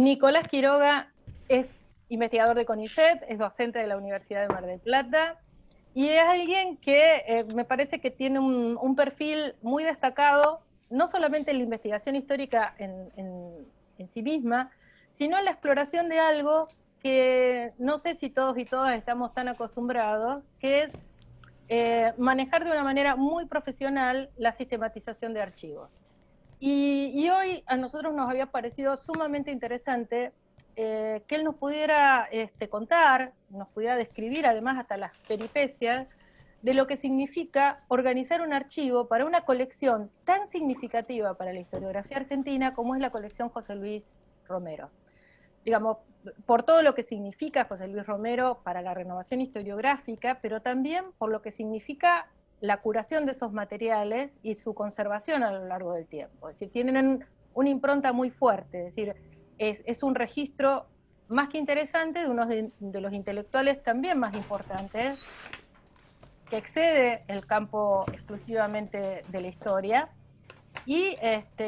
Nicolás Quiroga es investigador de CONICET, es docente de la Universidad de Mar del Plata, y es alguien que me parece que tiene un perfil muy destacado, no solamente en la investigación histórica en sí misma, sino en la exploración de algo que no sé si todos y todas estamos tan acostumbrados, que es manejar de una manera muy profesional la sistematización de archivos. Y hoy a nosotros nos había parecido sumamente interesante que él nos pudiera contar, nos pudiera describir además hasta las peripecias de lo que significa organizar un archivo para una colección tan significativa para la historiografía argentina como es la colección José Luis Romero. Digamos, por todo lo que significa José Luis Romero para la renovación historiográfica, pero también por lo que significa la curación de esos materiales y su conservación a lo largo del tiempo. Es decir, tienen una impronta muy fuerte, es decir, es un registro más que interesante de uno de los intelectuales también más importantes, que excede el campo exclusivamente de la historia y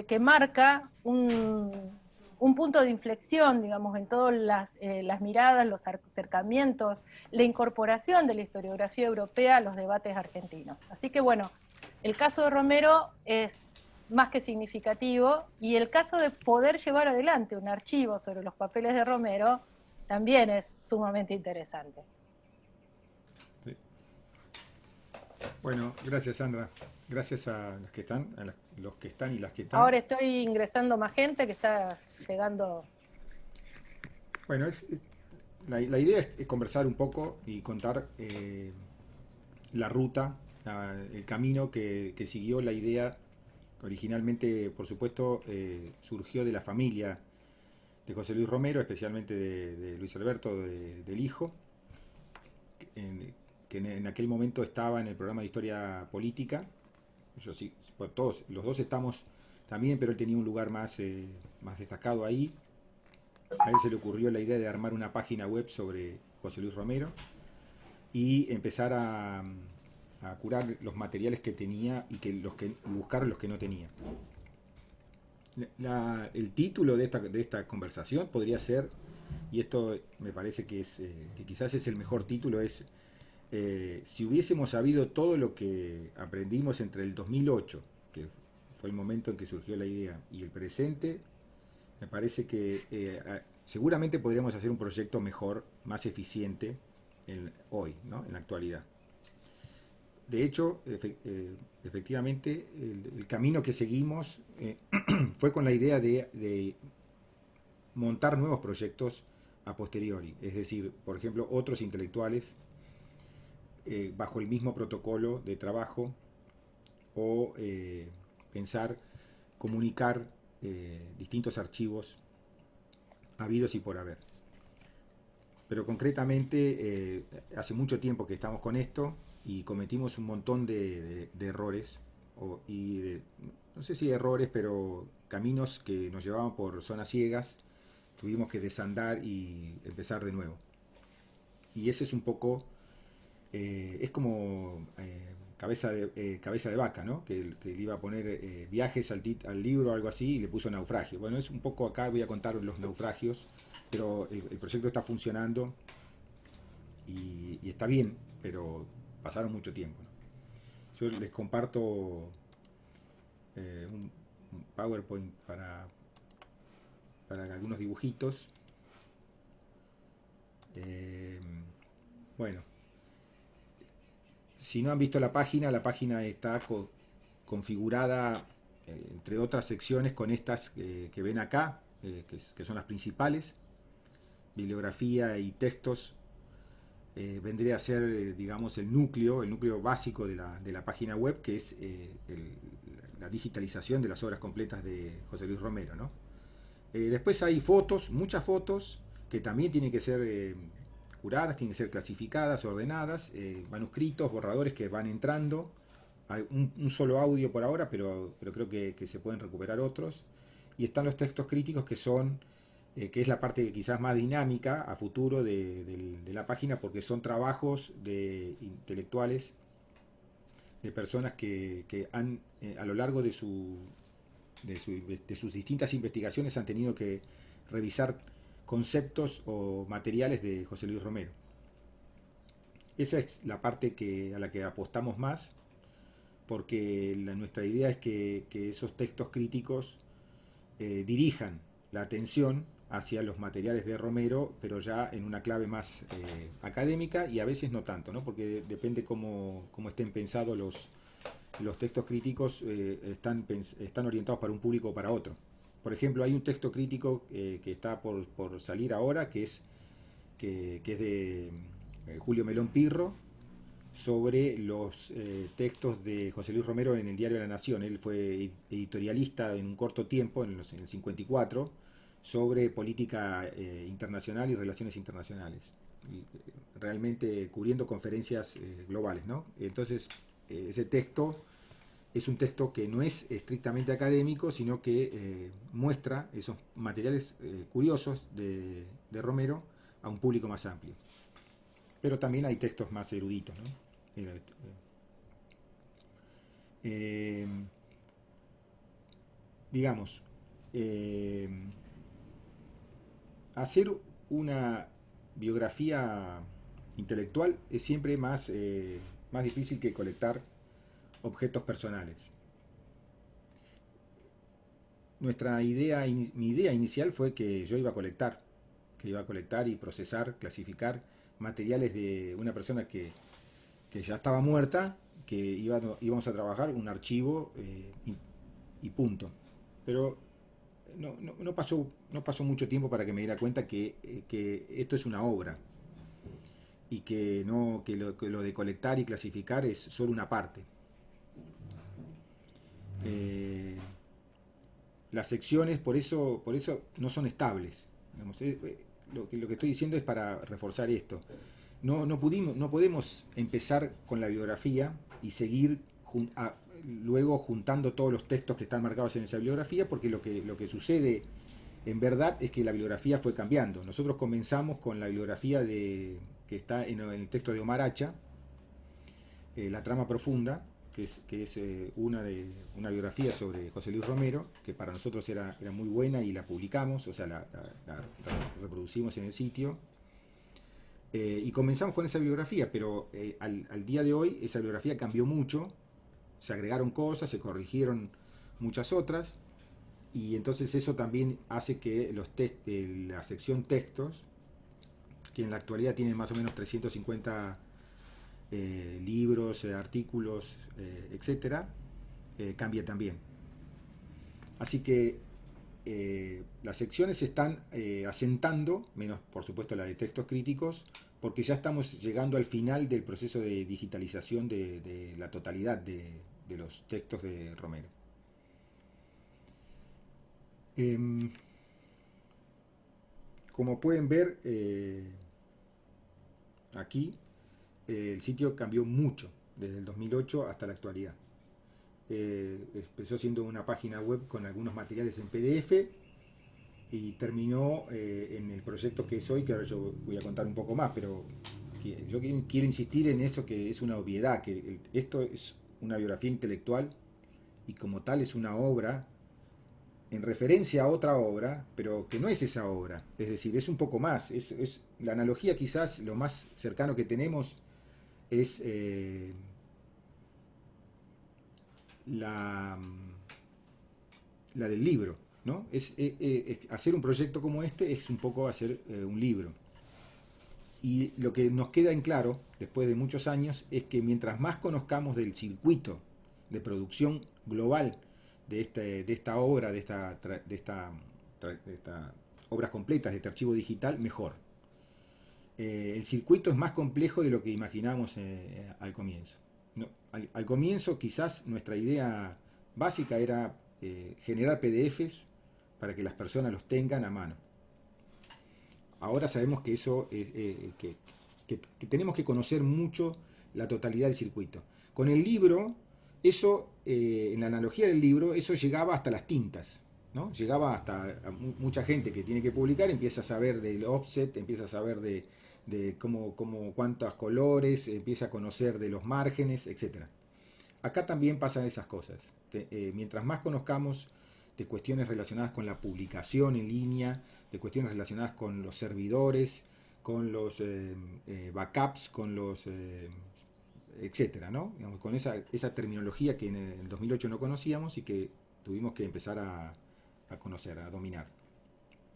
que marca un punto de inflexión, digamos, en todas las miradas, los acercamientos, la incorporación de la historiografía europea a los debates argentinos. Así que bueno, el caso de Romero es más que significativo y el caso de poder llevar adelante un archivo sobre los papeles de Romero también es sumamente interesante. Sí. Bueno, gracias Sandra. Gracias a los que están, los que están y las que están. Ahora estoy ingresando más gente que está llegando. Bueno, la idea es conversar un poco y contar la ruta, el camino que siguió la idea. Originalmente, por supuesto, surgió de la familia de José Luis Romero, especialmente de Luis Alberto, del hijo, que en aquel momento estaba en el programa de historia política. Yo sí, pues todos, los dos estamos también, pero él tenía un lugar más destacado ahí. A él se le ocurrió la idea de armar una página web sobre José Luis Romero y empezar a curar los materiales que tenía y buscar los que no tenía. El título de esta conversación podría ser, y esto me parece que quizás es el mejor título, es si hubiésemos sabido todo lo que aprendimos entre el 2008, que fue el momento en que surgió la idea, y el presente, me parece que seguramente podríamos hacer un proyecto mejor, más eficiente hoy, ¿no? En la actualidad. De hecho, efectivamente, el camino que seguimos fue con la idea de montar nuevos proyectos a posteriori, es decir, por ejemplo, otros intelectuales bajo el mismo protocolo de trabajo o pensar, comunicar distintos archivos habidos y por haber. Pero concretamente, hace mucho tiempo que estamos con esto y cometimos un montón de errores, no sé si errores, pero caminos que nos llevaban por zonas ciegas, tuvimos que desandar y empezar de nuevo. Y ese es un poco, es como cabeza de vaca, ¿no? Que le iba a poner viajes al libro o algo así y le puso naufragio. Bueno, es un poco acá, voy a contar los naufragios, pero el proyecto está funcionando y está bien, pero pasaron mucho tiempo, ¿no? Yo les comparto un PowerPoint para algunos dibujitos. Eh, bueno, si no han visto la página está configurada entre otras secciones con estas que ven acá, que son las principales, bibliografía y textos. Vendría a ser, digamos, el núcleo básico de la página web, que es la digitalización de las obras completas de José Luis Romero, ¿no? Después hay fotos, muchas fotos, que también tienen que ser curadas, tienen que ser clasificadas, ordenadas, manuscritos, borradores que van entrando. Hay un solo audio por ahora, pero creo que se pueden recuperar otros. Y están los textos críticos que es la parte quizás más dinámica a futuro de la página, porque son trabajos de intelectuales, de personas que han, a lo largo de sus distintas investigaciones, han tenido que revisar conceptos o materiales de José Luis Romero. Esa es la parte a la que apostamos más, porque nuestra idea es que esos textos críticos dirijan la atención hacia los materiales de Romero, pero ya en una clave más académica, y a veces no tanto, ¿no? Porque depende cómo estén pensados los textos críticos, están orientados para un público o para otro. Por ejemplo, hay un texto crítico que está por salir ahora, que es de Julio Melón Pirro, sobre los textos de José Luis Romero en el Diario de la Nación. Él fue editorialista en un corto tiempo, en el 54, sobre política internacional y relaciones internacionales, realmente cubriendo conferencias globales, ¿no? Entonces, ese texto es un texto que no es estrictamente académico, sino que muestra esos materiales curiosos de Romero a un público más amplio. Pero también hay textos más eruditos, ¿no? Digamos, hacer una biografía intelectual es siempre más difícil que colectar objetos personales. Mi idea inicial fue que yo iba a colectar y procesar, clasificar materiales de una persona que ya estaba muerta, que íbamos a trabajar un archivo y punto. Pero no pasó mucho tiempo para que me diera cuenta que esto es una obra, y que lo de colectar y clasificar es solo una parte. Las secciones por eso no son estables. Digamos, lo que estoy diciendo es para reforzar esto. No podemos empezar con la biografía y seguir luego juntando todos los textos que están marcados en esa bibliografía, porque lo que sucede en verdad es que la bibliografía fue cambiando. Nosotros comenzamos con la bibliografía que está en el texto de Omar Hacha, La trama profunda, que es una biografía sobre José Luis Romero, que para nosotros era muy buena, y la publicamos, o sea, la reproducimos en el sitio. Y comenzamos con esa bibliografía, pero al día de hoy esa bibliografía cambió mucho, se agregaron cosas, se corrigieron muchas otras, y entonces eso también hace que la sección textos, que en la actualidad tiene más o menos 350 libros, artículos, etcétera, cambia también. Así que las secciones se están asentando, menos por supuesto la de textos críticos, porque ya estamos llegando al final del proceso de digitalización de la totalidad de los textos de Romero. Como pueden ver aquí, el sitio cambió mucho desde el 2008 hasta la actualidad. Empezó siendo una página web con algunos materiales en PDF y terminó en el proyecto que es hoy, que ahora yo voy a contar un poco más, pero yo quiero insistir en eso, que es una obviedad, que esto es una biografía intelectual y como tal es una obra en referencia a otra obra, pero que no es esa obra, es decir, es un poco más, es la analogía, quizás lo más cercano que tenemos es la del libro, ¿no? Hacer un proyecto como este es un poco hacer un libro. Y lo que nos queda en claro, después de muchos años, es que mientras más conozcamos del circuito de producción global de esta obra, de estas obras completas, de este archivo digital, mejor. El circuito es más complejo de lo que imaginamos al comienzo. Al comienzo quizás nuestra idea básica era generar PDFs para que las personas los tengan a mano. Ahora sabemos que eso que tenemos que conocer mucho la totalidad del circuito. Con el libro, eso, en la analogía del libro, eso llegaba hasta las tintas, ¿no? Llegaba hasta mucha gente que tiene que publicar, empieza a saber del offset, empieza a saber de cuántos colores, empieza a conocer de los márgenes, etc. Acá también pasan esas cosas. Mientras más conozcamos de cuestiones relacionadas con la publicación en línea, de cuestiones relacionadas con los servidores, con los backups, con los etcétera, ¿no? Digamos, con esa terminología que en el 2008 no conocíamos y que tuvimos que empezar a conocer, a dominar.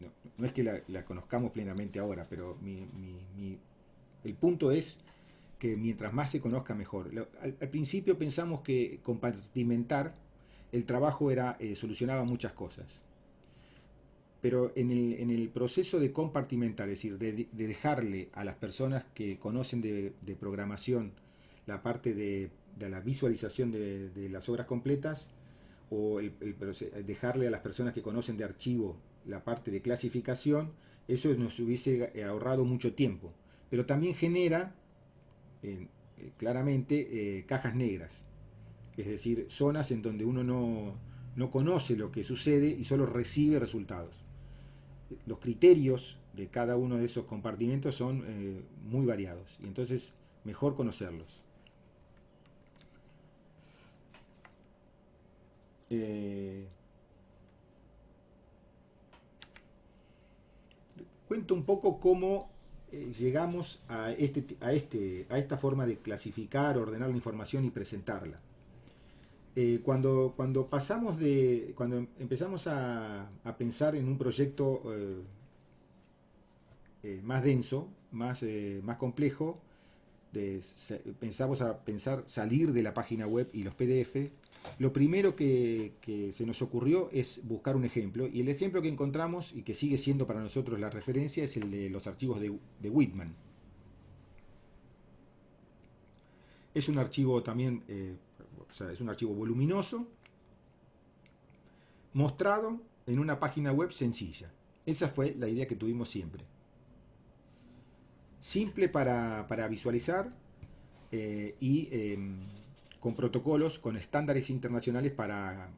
No, no es que la conozcamos plenamente ahora, pero el punto es que mientras más se conozca mejor. Al principio pensamos que compartimentar el trabajo solucionaba muchas cosas, pero en el proceso de compartimentar, es decir, de dejarle a las personas que conocen de programación la parte de la visualización de las obras completas, o dejarle a las personas que conocen de archivo la parte de clasificación, eso nos hubiese ahorrado mucho tiempo, pero también genera claramente cajas negras, es decir, zonas en donde uno no conoce lo que sucede y solo recibe resultados. Los criterios de cada uno de esos compartimentos son muy variados y entonces mejor conocerlos. Cuento un poco cómo llegamos a esta forma de clasificar, ordenar la información y presentarla. Cuando empezamos a pensar en un proyecto más denso, más complejo, pensamos a pensar salir de la página web y los PDF, lo primero que se nos ocurrió es buscar un ejemplo, y el ejemplo que encontramos y que sigue siendo para nosotros la referencia es el de los archivos de Whitman. Es un archivo también, es un archivo voluminoso, mostrado en una página web sencilla. Esa fue la idea que tuvimos siempre. Simple para visualizar y con protocolos, con estándares internacionales para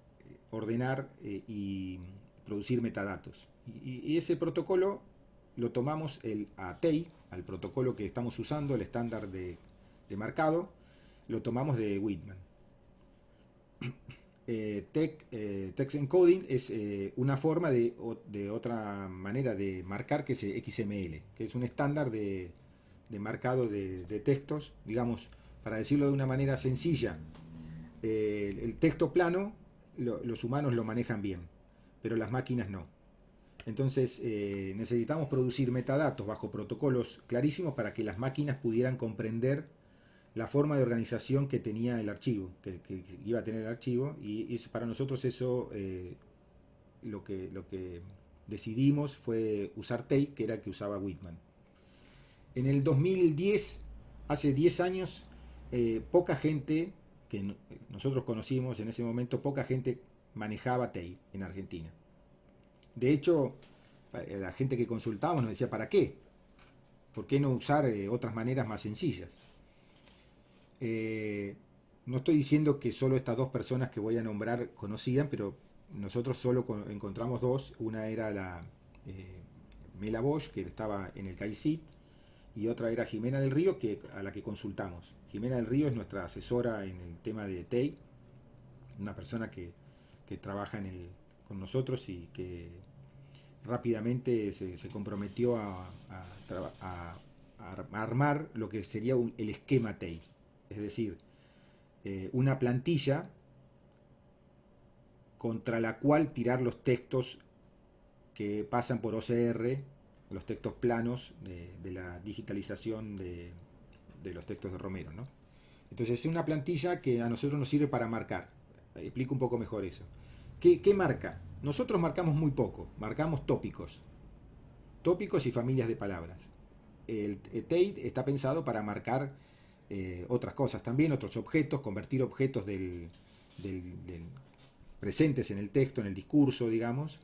ordenar y producir metadatos. Y ese protocolo lo tomamos a TEI, al protocolo que estamos usando, el estándar de marcado, lo tomamos de Whitman. Text encoding es una forma de otra manera de marcar, que es XML, que es un estándar de marcado de textos, digamos, para decirlo de una manera sencilla. El texto plano los humanos lo manejan bien, pero las máquinas no. Entonces necesitamos producir metadatos bajo protocolos clarísimos para que las máquinas pudieran comprender la forma de organización que tenía el archivo, que iba a tener el archivo, y para nosotros eso lo que decidimos fue usar TEI, que era el que usaba Whitman. En el 2010, hace 10 años, poca gente que nosotros conocimos en ese momento, poca gente manejaba TEI en Argentina. De hecho, la gente que consultábamos nos decía, ¿para qué? ¿Por qué no usar otras maneras más sencillas? No estoy diciendo que solo estas dos personas que voy a nombrar conocían, pero nosotros solo encontramos dos. Una era la Mela Bosch, que estaba en el CAICIT, y otra era Jimena del Río, a la que consultamos. Jimena del Río es nuestra asesora en el tema de TEI, una persona que trabaja con nosotros y que rápidamente se comprometió a armar lo que sería el esquema TEI. Es decir, una plantilla contra la cual tirar los textos que pasan por OCR, los textos planos de la digitalización de los textos de Romero, ¿no? Entonces es una plantilla que a nosotros nos sirve para marcar. Explico un poco mejor eso. ¿Qué marca? Nosotros marcamos muy poco, marcamos tópicos y familias de palabras. El TEI está pensado para marcar otras cosas también, otros objetos, convertir objetos presentes en el texto, en el discurso, digamos,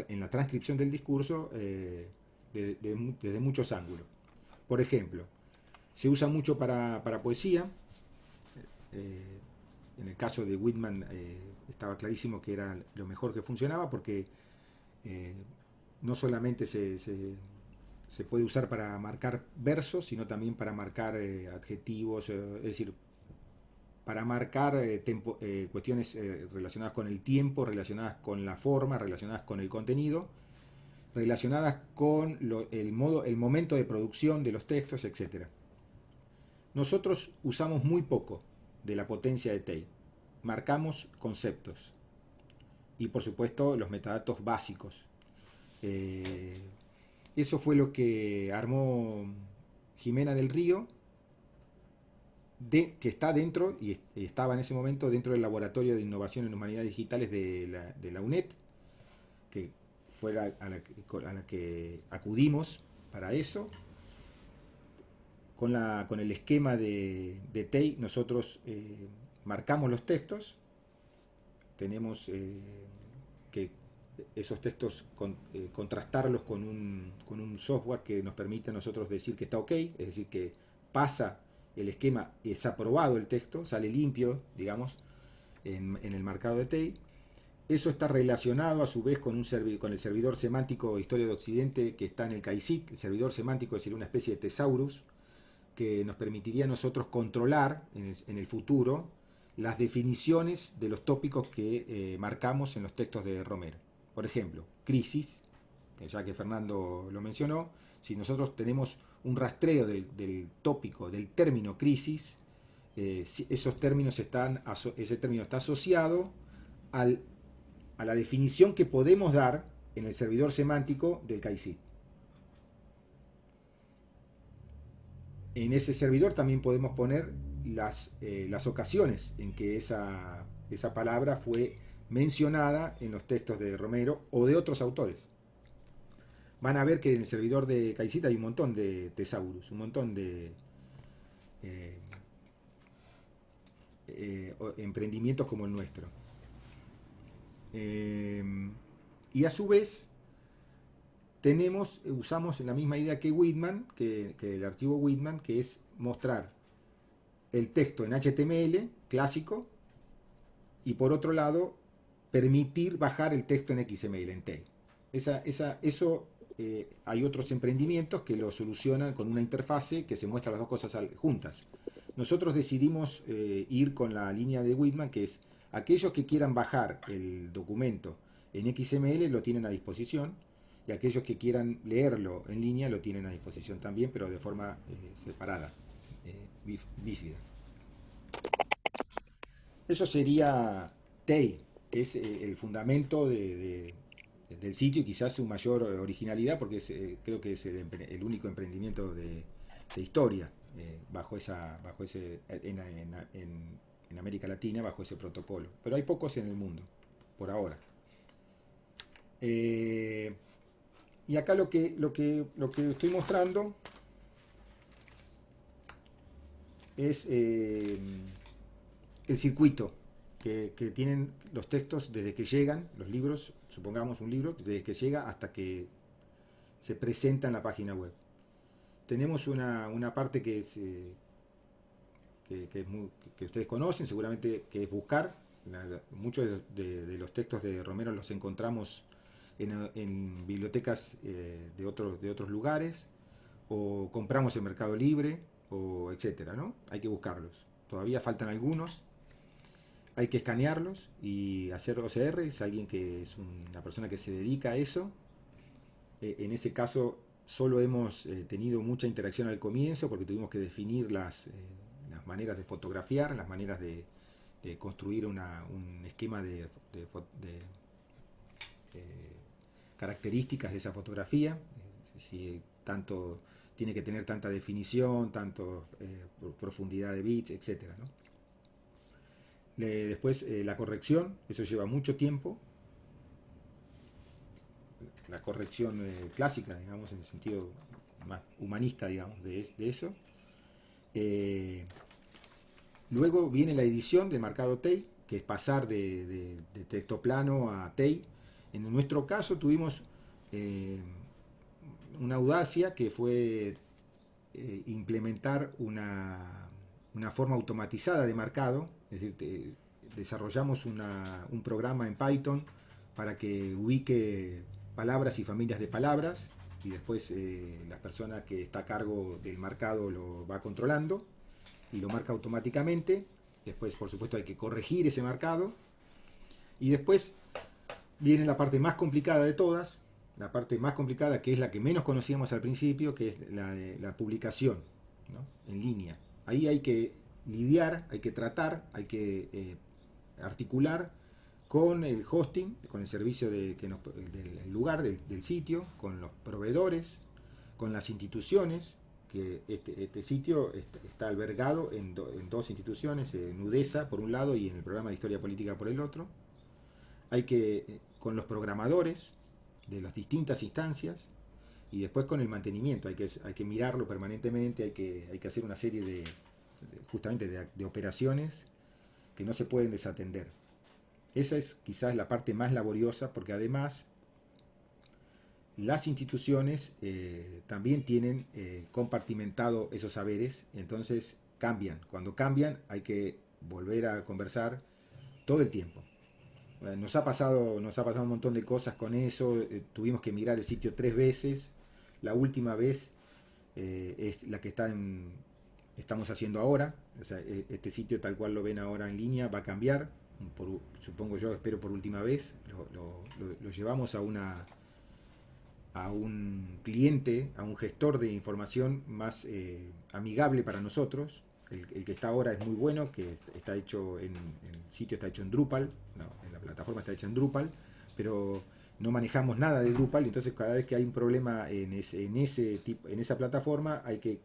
en la transcripción del discurso desde muchos ángulos. Por ejemplo, se usa mucho para poesía. En el caso de Whitman estaba clarísimo que era lo mejor que funcionaba, porque no solamente se puede usar para marcar versos, sino también para marcar adjetivos, es decir, para marcar cuestiones relacionadas con el tiempo, relacionadas con la forma, relacionadas con el contenido. relacionadas con el momento de producción de los textos, etc. Nosotros usamos muy poco de la potencia de TEI. Marcamos conceptos y por supuesto los metadatos básicos. Eso fue lo que armó Jimena del Río, que está dentro, y estaba en ese momento dentro del Laboratorio de Innovación en Humanidades Digitales de la UNED, que fue a la que acudimos para eso. Con el esquema de TEI nosotros marcamos los textos, tenemos que esos textos contrastarlos con un software que nos permite a nosotros decir que está ok, es decir, que pasa el esquema, es aprobado el texto, sale limpio, digamos, en el marcado de TEI. Eso está relacionado a su vez con el servidor semántico Historia de Occidente que está en el CAICIT. El servidor semántico es decir, una especie de thesaurus que nos permitiría a nosotros controlar en el futuro las definiciones de los tópicos que marcamos en los textos de Romero. Por ejemplo, crisis, ya que Fernando lo mencionó, si nosotros tenemos un rastreo del tópico, del término crisis, ese término está asociado a la definición que podemos dar en el servidor semántico del CAICIT. En ese servidor también podemos poner las ocasiones en que esa palabra fue mencionada en los textos de Romero o de otros autores. Van a ver que en el servidor de CAICIT hay un montón de tesaurus, un montón de emprendimientos como el nuestro. Y a su vez usamos la misma idea que Whitman, que el archivo Whitman, que es mostrar el texto en HTML clásico y por otro lado permitir bajar el texto en XML, en TEI. Hay otros emprendimientos que lo solucionan con una interfase que se muestra las dos cosas juntas. Nosotros decidimos ir con la línea de Whitman, que es aquellos que quieran bajar el documento en XML lo tienen a disposición, y aquellos que quieran leerlo en línea lo tienen a disposición también, pero de forma separada, bífida. Eso sería TEI, que es el fundamento del sitio y quizás su mayor originalidad, porque creo que es el único emprendimiento de historia en América Latina bajo ese protocolo. Pero hay pocos en el mundo, por ahora. Y acá lo que estoy mostrando es el circuito que tienen los textos desde que llegan, los libros, supongamos un libro, desde que llega hasta que se presenta en la página web. Tenemos una parte que ustedes conocen, seguramente, que es buscar. Muchos de los textos de Romero los encontramos en bibliotecas de otros lugares, o compramos en Mercado Libre, o etcétera, ¿no? Hay que buscarlos. Todavía faltan algunos. Hay que escanearlos y hacer OCR. Es alguien que es una persona que se dedica a eso. En ese caso solo hemos tenido mucha interacción al comienzo porque tuvimos que definir las maneras de fotografiar, las maneras de construir un esquema de características de esa fotografía, si tanto tiene que tener tanta definición, tanto profundidad de bits, etcétera, ¿no? Después la corrección, eso lleva mucho tiempo. La corrección clásica, digamos, en el sentido más humanista, digamos, de eso. Luego viene la edición de marcado TEI, que es pasar de texto plano a TEI. En nuestro caso tuvimos una audacia que fue implementar una forma automatizada de marcado, es decir, desarrollamos un programa en Python para que ubique palabras y familias de palabras, y después la persona que está a cargo del marcado lo va controlando y lo marca automáticamente. Después, por supuesto, hay que corregir ese marcado, y después viene la parte más complicada de todas, la parte más complicada, que es la que menos conocíamos al principio, que es la de la publicación, ¿no? En línea. Ahí hay que lidiar, hay que tratar, hay que articular con el hosting, con el servicio del lugar, del sitio, con los proveedores, con las instituciones, que este sitio está albergado en dos instituciones, en UDESA por un lado y en el programa de Historia Política por el otro. Hay que, con los programadores de las distintas instancias, y después con el mantenimiento, hay que mirarlo permanentemente, hay que hacer una serie justamente de operaciones que no se pueden desatender. Esa es quizás la parte más laboriosa, porque además las instituciones también tienen compartimentado esos saberes, entonces cambian. Cuando cambian hay que volver a conversar todo el tiempo. Nos ha pasado un montón de cosas con eso, tuvimos que mirar el sitio 3 veces, la última vez es la que estamos haciendo ahora, o sea, este sitio tal cual lo ven ahora en línea va a cambiar, supongo yo, espero por última vez, lo llevamos a un cliente, a un gestor de información más amigable para nosotros. El que está ahora es muy bueno, que está hecho el sitio está hecho en Drupal, no, en la plataforma está hecha en Drupal, pero no manejamos nada de Drupal, entonces cada vez que hay un problema en esa plataforma hay que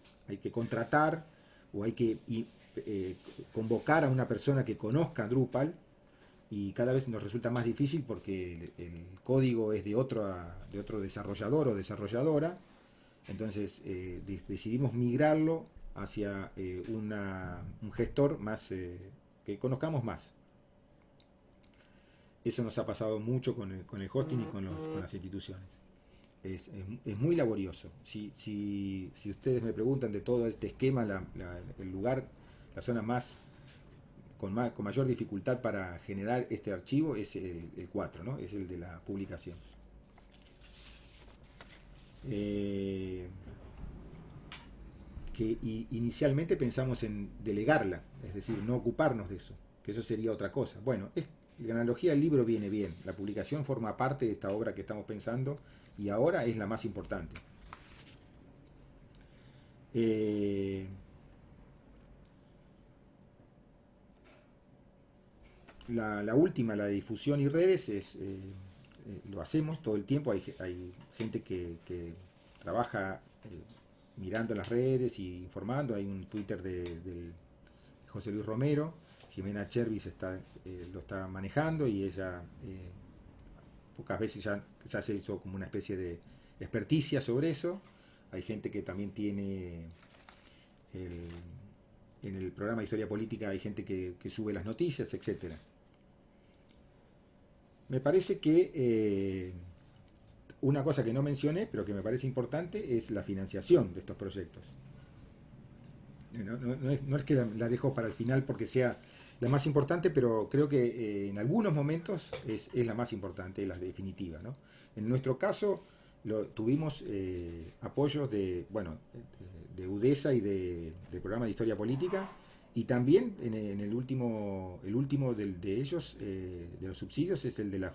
contratar o hay que convocar a una persona que conozca Drupal, y cada vez nos resulta más difícil porque el código es de otro desarrollador o desarrolladora. Entonces decidimos migrarlo hacia un gestor más que conozcamos más. Eso nos ha pasado mucho con el hosting y con las instituciones. Es muy laborioso. Si ustedes me preguntan de todo este esquema, el lugar, la zona con mayor dificultad para generar este archivo es el 4, ¿no? Es el de la publicación. Que inicialmente pensamos en delegarla, es decir, no ocuparnos de eso, que eso sería otra cosa. Bueno, la analogía del libro viene bien, la publicación forma parte de esta obra que estamos pensando y ahora es la más importante. La última, la de difusión y redes, lo hacemos todo el tiempo. Hay gente que trabaja mirando las redes y informando. Hay un Twitter de José Luis Romero, Jimena Chervis lo está manejando, y ella pocas veces ya se hizo como una especie de experticia sobre eso. Hay gente que también tiene en el programa de Historia Política, hay gente que sube las noticias, etcétera. Me parece que una cosa que no mencioné, pero que me parece importante, es la financiación de estos proyectos. No es que la dejo para el final porque sea la más importante, pero creo que en algunos momentos es la más importante, la definitiva, ¿no? En nuestro caso tuvimos apoyos de UDESA y del programa de Historia Política, y también en el último de ellos, de los subsidios, es el del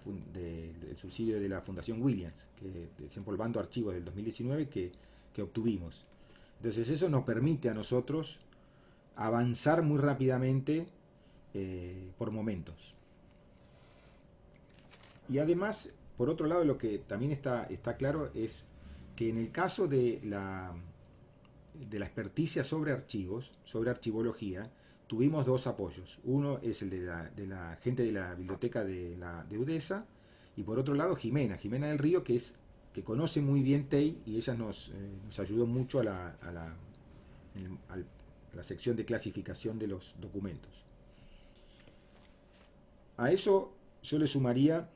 subsidio de la Fundación Williams, que Desempolvando Archivos del 2019 que obtuvimos. Entonces eso nos permite a nosotros avanzar muy rápidamente por momentos. Y además, por otro lado, lo que también está claro es que en el caso de la experticia sobre archivos, sobre archivología, tuvimos dos apoyos. Uno es el de la gente de la biblioteca de UDESA, y por otro lado Jimena del Río, que conoce muy bien TEI, y ella nos ayudó mucho a la sección de clasificación de los documentos. A eso yo le sumaría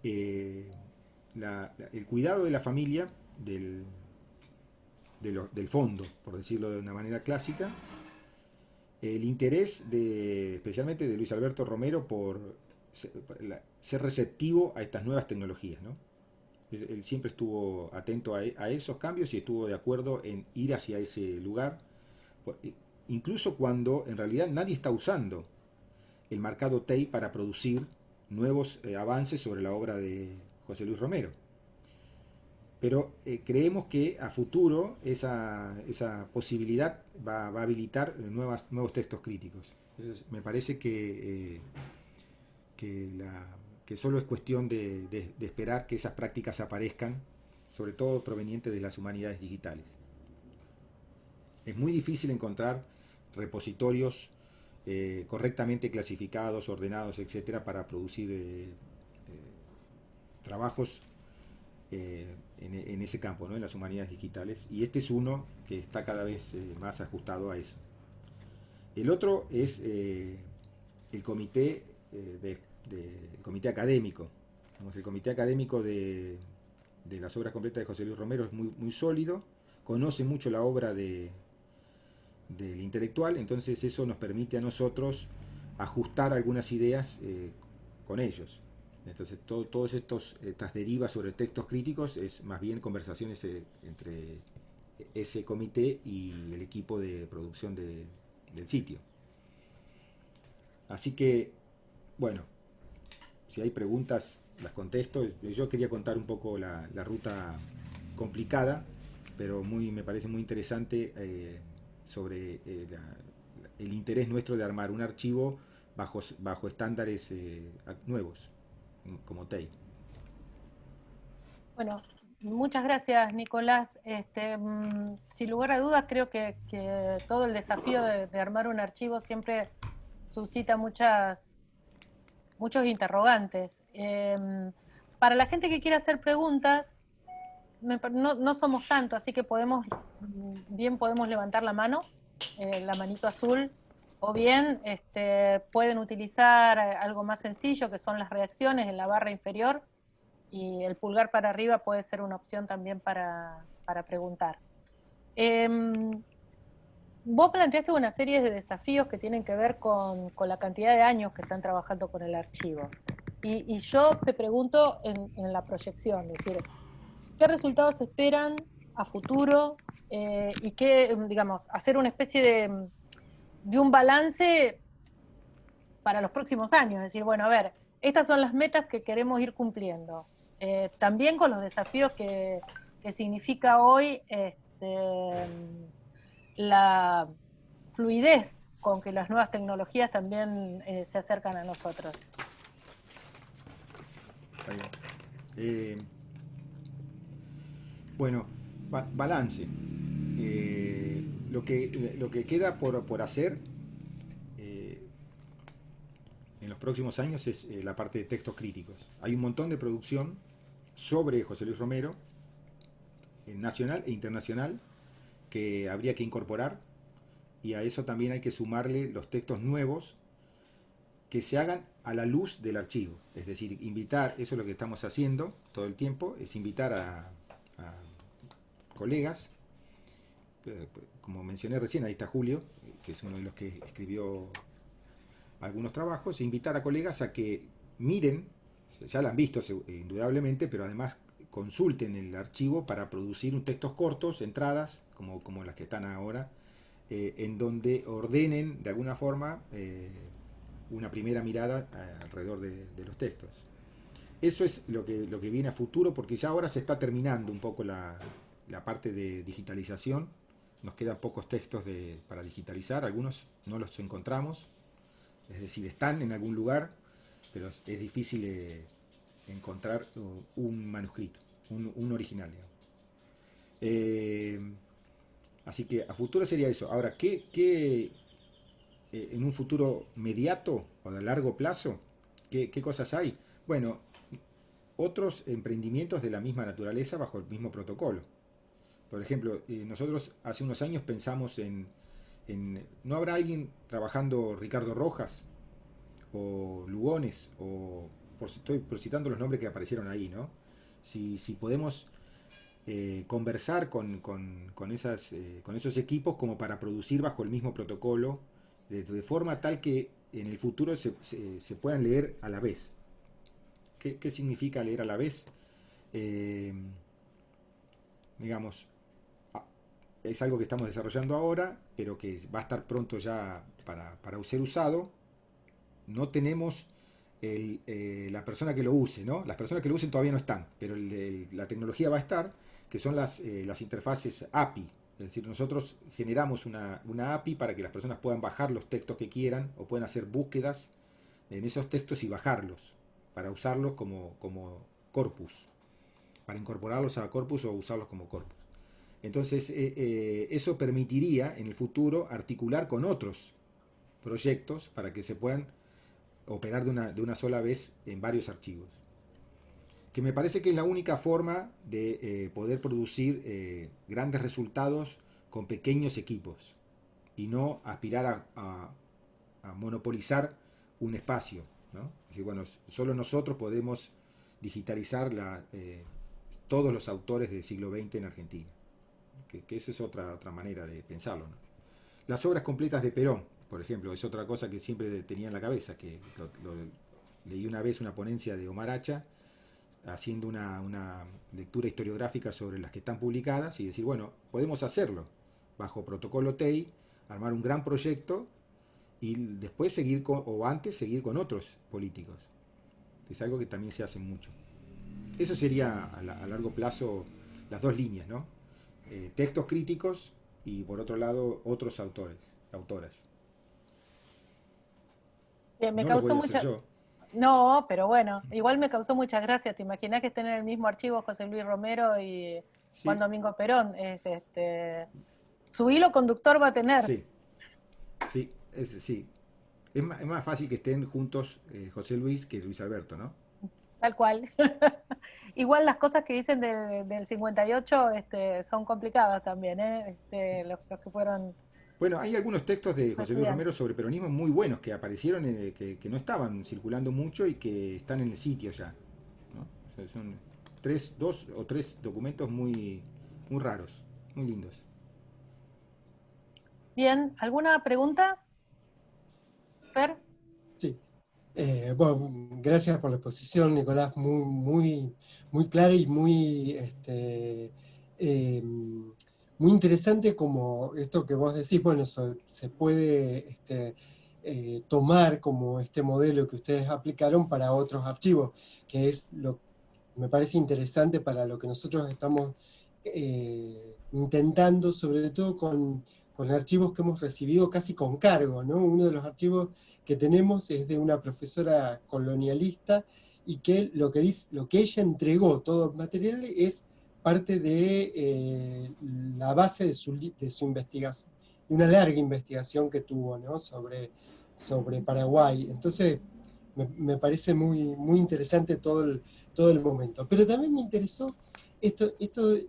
el cuidado de la familia, del fondo, por decirlo de una manera clásica, el interés especialmente de Luis Alberto Romero por ser receptivo a estas nuevas tecnologías, ¿no? Él siempre estuvo atento a esos cambios y estuvo de acuerdo en ir hacia ese lugar, incluso cuando en realidad nadie está usando el marcado TEI para producir nuevos avances sobre la obra de José Luis Romero. Pero creemos que a futuro esa posibilidad va a habilitar nuevos textos críticos. Entonces, me parece que, que solo es cuestión de esperar que esas prácticas aparezcan, sobre todo provenientes de las humanidades digitales. Es muy difícil encontrar repositorios correctamente clasificados, ordenados, etcétera, para producir trabajos en ese campo, ¿no? En las humanidades digitales. Y este es uno que está cada vez más ajustado a eso. El otro es el comité, el comité académico. El comité académico de las obras completas de José Luis Romero es muy sólido, conoce mucho la obra del intelectual, entonces eso nos permite a nosotros ajustar algunas ideas con ellos. Entonces todas estas derivas sobre textos críticos es más bien conversaciones entre ese comité y el equipo de producción del sitio. Así que, bueno, si hay preguntas las contesto. Yo quería contar un poco la ruta complicada, pero me parece muy interesante sobre el interés nuestro de armar un archivo bajo estándares nuevos, como TEI. Bueno, muchas gracias, Nicolás. Sin lugar a dudas, creo que todo el desafío de armar un archivo siempre suscita muchos interrogantes. Para la gente que quiera hacer preguntas, no somos tanto, así que podemos levantar la mano, la manito azul, o bien pueden utilizar algo más sencillo, que son las reacciones en la barra inferior, y el pulgar para arriba puede ser una opción también para preguntar. Vos planteaste una serie de desafíos que tienen que ver con la cantidad de años que están trabajando con el archivo. Y yo te pregunto en la proyección, es decir, ¿qué resultados esperan a futuro? Y qué, digamos, hacer una especie de un balance para los próximos años. Es decir, bueno, a ver, estas son las metas que queremos ir cumpliendo. También con los desafíos que significa hoy la fluidez con que las nuevas tecnologías también se acercan a nosotros. Bueno, balance. Lo que queda por hacer en los próximos años es la parte de textos críticos. Hay un montón de producción sobre José Luis Romero, nacional e internacional, que habría que incorporar, y a eso también hay que sumarle los textos nuevos que se hagan a la luz del archivo. Es decir, invitar, eso es lo que estamos haciendo todo el tiempo, es invitar a colegas, como mencioné recién, ahí está Julio, que es uno de los que escribió algunos trabajos, invitar a colegas a que miren, ya lo han visto indudablemente, pero además consulten el archivo para producir textos cortos, entradas, como las que están ahora, en donde ordenen de alguna forma una primera mirada alrededor de los textos. Eso es lo que viene a futuro, porque ya ahora se está terminando un poco la parte de digitalización. Nos quedan pocos textos para digitalizar, algunos no los encontramos, es decir, están en algún lugar, pero es difícil encontrar un manuscrito, un original, digamos. Así que a futuro sería eso. Ahora, ¿qué en un futuro inmediato o de largo plazo, qué cosas hay? Bueno, otros emprendimientos de la misma naturaleza bajo el mismo protocolo. Por ejemplo, nosotros hace unos años pensamos ¿no habrá alguien trabajando, Ricardo Rojas o Lugones, o estoy citando los nombres que aparecieron ahí, ¿no? Si podemos conversar con esos equipos como para producir bajo el mismo protocolo, de forma tal que en el futuro se puedan leer a la vez. ¿Qué significa leer a la vez? Digamos, es algo que estamos desarrollando ahora, pero que va a estar pronto ya para ser usado. No tenemos la persona que lo use, ¿no? Las personas que lo usen todavía no están, pero la tecnología va a estar, que son las interfaces API. Es decir, nosotros generamos una API para que las personas puedan bajar los textos que quieran o puedan hacer búsquedas en esos textos y bajarlos para usarlos como corpus, para incorporarlos a corpus o usarlos como corpus. Entonces, eso permitiría en el futuro articular con otros proyectos para que se puedan operar de una sola vez en varios archivos. Que me parece que es la única forma de poder producir grandes resultados con pequeños equipos y no aspirar a monopolizar un espacio, ¿no? Es decir, bueno, solo nosotros podemos digitalizar todos los autores del siglo XX en Argentina. Que esa es otra manera de pensarlo, ¿no? Las obras completas de Perón, por ejemplo, es otra cosa que siempre tenía en la cabeza, que leí una vez una ponencia de Omar Hacha haciendo una lectura historiográfica sobre las que están publicadas y decir, bueno, podemos hacerlo bajo protocolo TEI, armar un gran proyecto y después seguir o antes seguir con otros políticos. Es algo que también se hace mucho. Eso sería a largo plazo las dos líneas, ¿no? Textos críticos y por otro lado otros autoras. Me No lo causó voy a hacer mucha... yo. No, pero bueno, igual me causó muchas gracias. ¿Te imaginas que estén en el mismo archivo José Luis Romero y Juan Sí, Domingo Perón? Su hilo conductor va a tener, sí, sí, sí. Es más fácil que estén juntos José Luis que Luis Alberto, ¿no? tal cual. Igual las cosas que dicen del 58 son complicadas también, ¿eh? Sí. Los que fueron Bueno, hay algunos textos de José Luis estudiantes. Romero sobre peronismo muy buenos que aparecieron, que no estaban circulando mucho y que están en el sitio ya, ¿no? O sea, son dos o tres documentos muy raros, muy lindos. Bien, ¿alguna pregunta, Fer? Sí. Bueno, gracias por la exposición, Nicolás, muy clara y muy interesante como esto que vos decís, bueno, se puede tomar como este modelo que ustedes aplicaron para otros archivos, que es lo que me parece interesante para lo que nosotros estamos intentando, sobre todo con archivos que hemos recibido casi con cargo, ¿no? Uno de los archivos que tenemos es de una profesora colonialista y que lo que ella entregó, todo el material, es parte de la base de su investigación, de una larga investigación que tuvo, ¿no? sobre Paraguay. Entonces, me parece muy interesante todo el momento. Pero también me interesó esto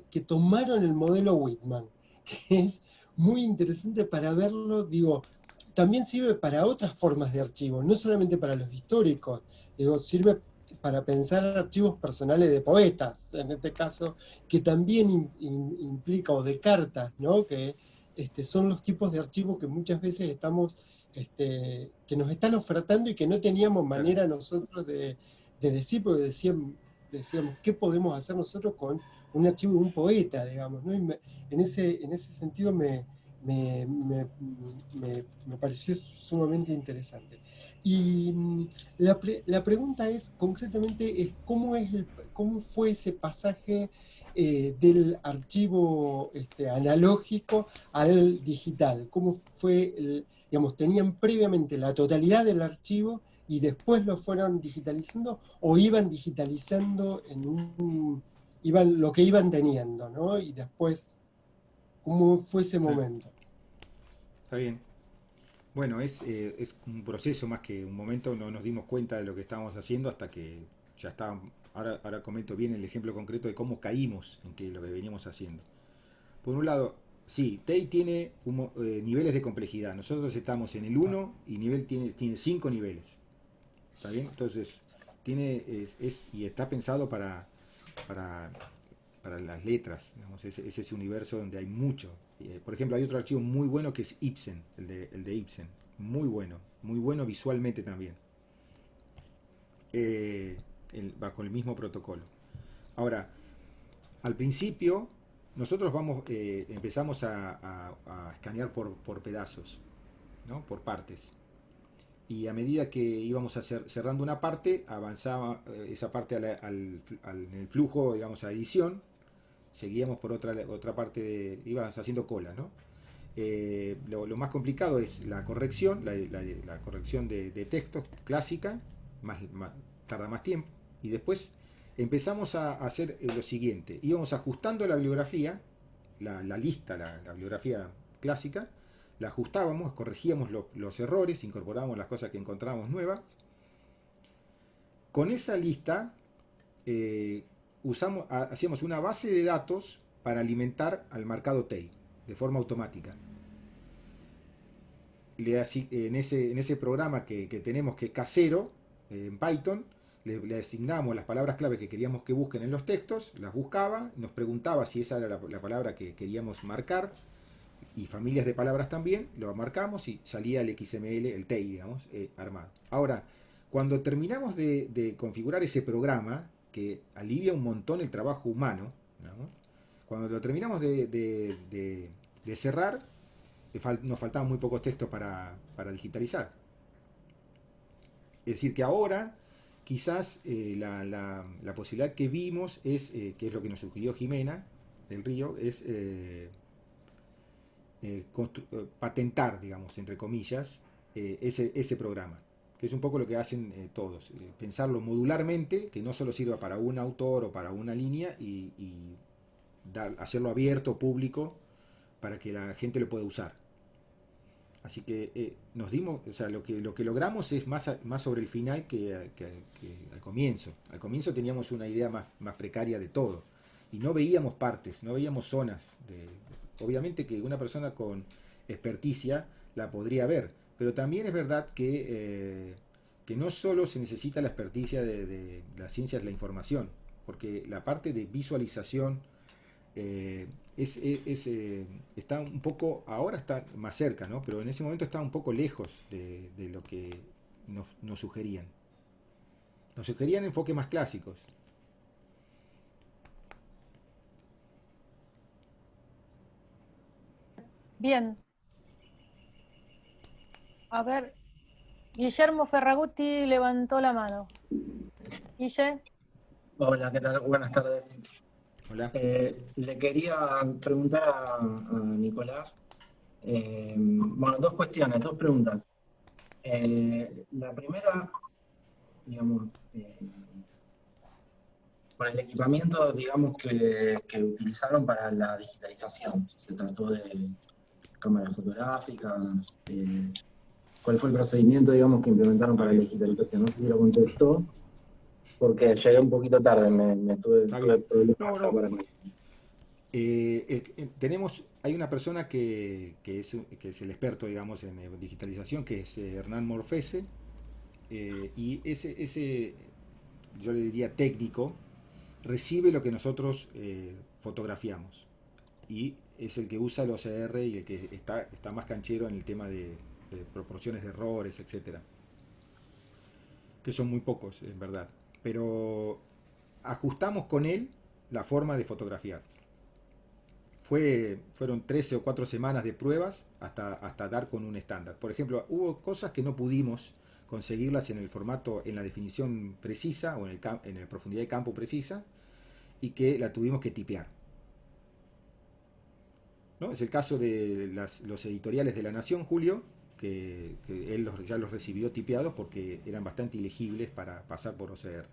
que tomaron el modelo Whitman, que es muy interesante para verlo, digo, también sirve para otras formas de archivos, no solamente para los históricos, digo, sirve para pensar archivos personales de poetas, en este caso, que también implica, o de cartas, ¿no? Que son los tipos de archivos que muchas veces que nos están ofertando y que no teníamos Claro. manera nosotros de decir, porque decíamos, ¿qué podemos hacer nosotros con un archivo de un poeta, digamos, ¿no? En ese sentido me pareció sumamente interesante. Y la pregunta es, concretamente, ¿cómo fue ese pasaje del archivo analógico al digital? ¿Cómo fue, digamos, tenían previamente la totalidad del archivo y después lo fueron digitalizando o iban digitalizando lo que iban teniendo, ¿no? Y después, ¿cómo fue ese Sí, momento? está bien. Bueno, es un proceso más que un momento, no nos dimos cuenta de lo que estábamos haciendo hasta que ya estábamos. Ahora comento bien el ejemplo concreto de cómo caímos en lo que veníamos haciendo. Por un lado, sí, TEI tiene niveles de complejidad. Nosotros estamos en el uno y tiene 5 niveles. ¿Está bien? Entonces, y está pensado para, para las letras. Digamos, es ese universo donde hay mucho. Por ejemplo, hay otro archivo muy bueno que es Ibsen, el de Ibsen. Muy bueno visualmente también. Bajo el mismo protocolo. Ahora, al principio, nosotros empezamos a escanear por pedazos, ¿no? Por partes. y a medida que íbamos cerrando una parte, avanzaba esa parte en el flujo, digamos, a edición, seguíamos por otra parte, íbamos haciendo cola, ¿no? Lo más complicado es la corrección, la corrección de textos clásica, tarda más tiempo, y después empezamos a hacer lo siguiente, íbamos ajustando la bibliografía, la lista, la bibliografía clásica, la ajustábamos, corregíamos los errores, incorporábamos las cosas que encontrábamos nuevas. Con esa lista hacíamos una base de datos para alimentar al marcado TEI de forma automática. En ese programa que tenemos, que es casero, en Python, le asignamos las palabras clave que queríamos que busquen en los textos, las buscaba, nos preguntaba si esa era la palabra que queríamos marcar, y familias de palabras también, lo marcamos y salía el XML, el TEI, digamos, armado. Ahora, cuando terminamos de configurar ese programa, que alivia un montón el trabajo humano, ¿no? Cuando lo terminamos de cerrar, nos faltaban muy pocos textos para digitalizar. Es decir, que ahora quizás la posibilidad que vimos es, que es lo que nos sugirió Jimena del Río, es patentar, digamos, entre comillas, ese programa, que es un poco lo que hacen todos, pensarlo modularmente, que no solo sirva para un autor o para una línea, y hacerlo abierto, público, para que la gente lo pueda usar. Así que nos dimos, o sea, lo que logramos es más sobre el final que al comienzo. Al comienzo teníamos una idea más precaria de todo, y no veíamos partes, no veíamos zonas. Obviamente que una persona con experticia la podría ver, pero también es verdad que no solo se necesita la experticia de las ciencias de la información, porque la parte de visualización está un poco, ahora está más cerca, ¿no? Pero en ese momento está un poco lejos de lo que nos sugerían. Nos sugerían enfoques más clásicos. Bien. A ver, Guillermo Ferragutti levantó la mano. Guille. Hola, ¿qué tal? Buenas tardes. Hola. Le quería preguntar a Nicolás, bueno, dos cuestiones, dos preguntas. La primera, digamos, con el equipamiento, digamos, que utilizaron para la digitalización, se trató de cámaras fotográficas, ¿cuál fue el procedimiento, digamos, que implementaron para la digitalización? No sé si lo contestó, porque llegué un poquito tarde, tuve problemas para mí. Hay una persona que es el experto, digamos, en digitalización, que es Hernán Morfese, y ese, yo le diría técnico, recibe lo que nosotros fotografiamos, y es el que usa el OCR y el que está más canchero en el tema de proporciones de errores, etcétera, que son muy pocos, en verdad, pero ajustamos con él la forma de fotografiar. Fueron 13 o 4 semanas de pruebas hasta dar con un estándar. Por ejemplo, hubo cosas que no pudimos conseguirlas en el formato, en la definición precisa o en la profundidad de campo precisa, y que la tuvimos que tipear, ¿no? Es el caso de los editoriales de La Nación, Julio, que él ya los recibió tipeados porque eran bastante ilegibles para pasar por OCR.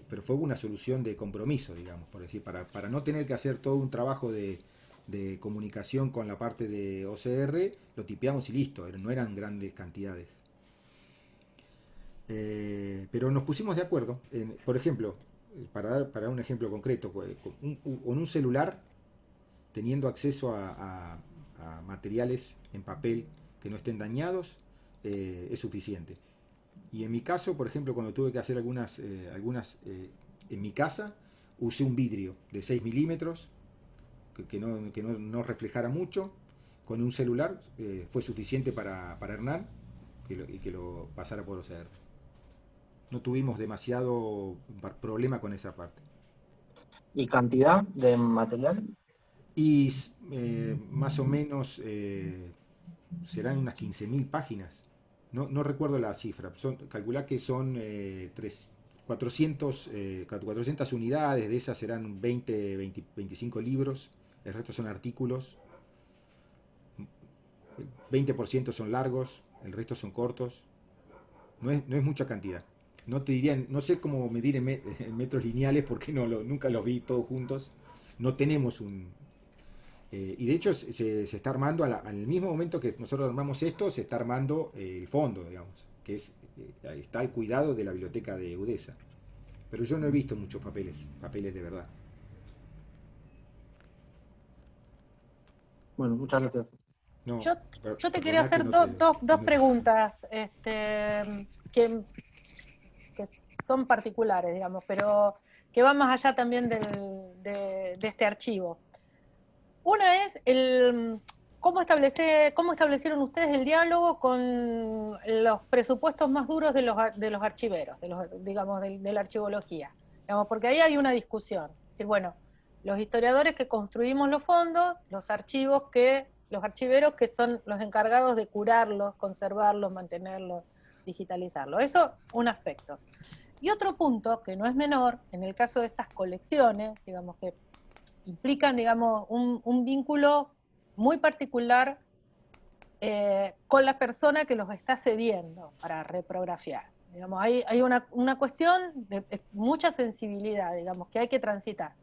Pero fue una solución de compromiso, digamos, por decir, para no tener que hacer todo un trabajo de comunicación con la parte de OCR, lo tipeamos y listo, no eran grandes cantidades. Pero nos pusimos de acuerdo, por ejemplo, para dar un ejemplo concreto, con un celular, teniendo acceso a materiales en papel que no estén dañados, es suficiente. Y en mi caso, por ejemplo, cuando tuve que hacer algunas en mi casa, usé un vidrio de 6 milímetros que no reflejara mucho. Con un celular fue suficiente para Hernán que lo pasara por OCR. No tuvimos demasiado problema con esa parte. ¿Y cantidad de material? Y más o menos serán unas 15.000 páginas. No recuerdo la cifra. Calculá que son 400 unidades, de esas serán 25 libros, el resto son artículos, 20% son largos, el resto son cortos. No es mucha cantidad. No te dirían, no sé cómo medir en metros lineales porque nunca los vi todos juntos. No tenemos y de hecho se está armando, al mismo momento que nosotros armamos esto, se está armando el fondo, digamos, que está al cuidado de la biblioteca de UDESA. Pero yo no he visto muchos papeles de verdad. Bueno, muchas gracias. No, Yo te quería hacer dos preguntas que son particulares, digamos, pero que van más allá también de este archivo. Una es cómo establecieron ustedes el diálogo con los presupuestos más duros de los archiveros, digamos, de la archivología. Digamos, porque ahí hay una discusión. Es decir, bueno, los historiadores que construimos los fondos, los archiveros que son los encargados de curarlos, conservarlos, mantenerlos, digitalizarlos. Eso, un aspecto. Y otro punto, que no es menor, en el caso de estas colecciones, digamos, que implican, digamos, un vínculo muy particular con la persona que los está cediendo para reprografiar. Digamos, hay una cuestión de mucha sensibilidad, digamos, que hay que transitar.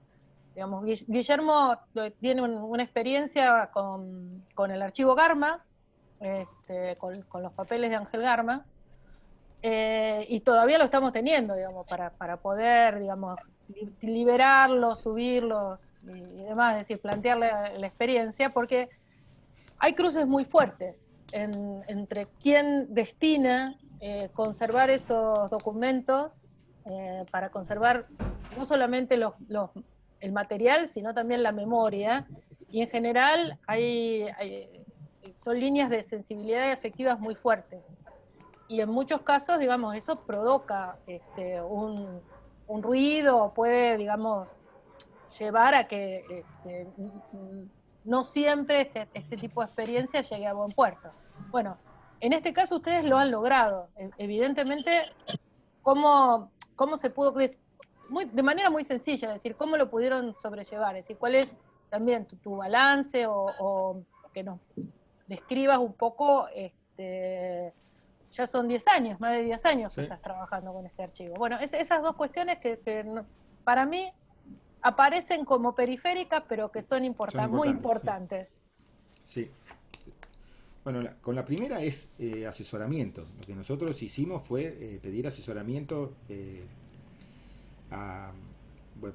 Digamos, Guillermo tiene una experiencia con el archivo Garma, con los papeles de Ángel Garma, y todavía lo estamos teniendo, digamos, para poder, digamos, liberarlo, subirlo y demás, es decir, plantear la experiencia, porque hay cruces muy fuertes entre quién destina conservar esos documentos para conservar no solamente el material, sino también la memoria, y en general son líneas de sensibilidad afectivas muy fuertes. Y en muchos casos, digamos, eso provoca un ruido, puede, digamos, llevar a que no siempre este tipo de experiencia llegue a buen puerto. Bueno, en este caso ustedes lo han logrado. Evidentemente, ¿cómo se pudo, de manera muy sencilla, es decir, cómo lo pudieron sobrellevar? Es decir, ¿cuál es también tu balance o que nos describas un poco, ya son 10 años, más de 10 años que estás trabajando con este archivo. Bueno, esas dos cuestiones que para mí aparecen como periféricas, pero que son muy importantes. Sí. Bueno, con la primera es asesoramiento. Lo que nosotros hicimos fue pedir asesoramiento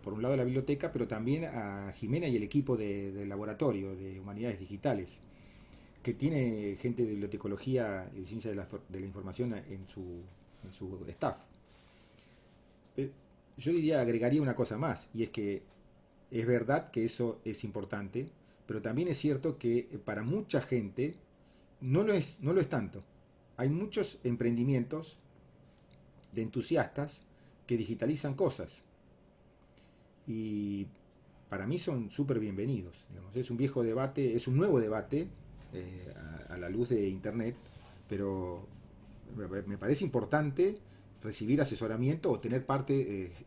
por un lado a la biblioteca, pero también a Jimena y el equipo del laboratorio de humanidades digitales, que tiene gente de bibliotecología y ciencia de la información en su staff. Pero yo agregaría una cosa más, y es que es verdad que eso es importante, pero también es cierto que para mucha gente no lo es tanto. Hay muchos emprendimientos de entusiastas que digitalizan cosas, y para mí son súper bienvenidos. Digamos, es un viejo debate, es un nuevo debate a la luz de internet, pero me parece importante recibir asesoramiento o tener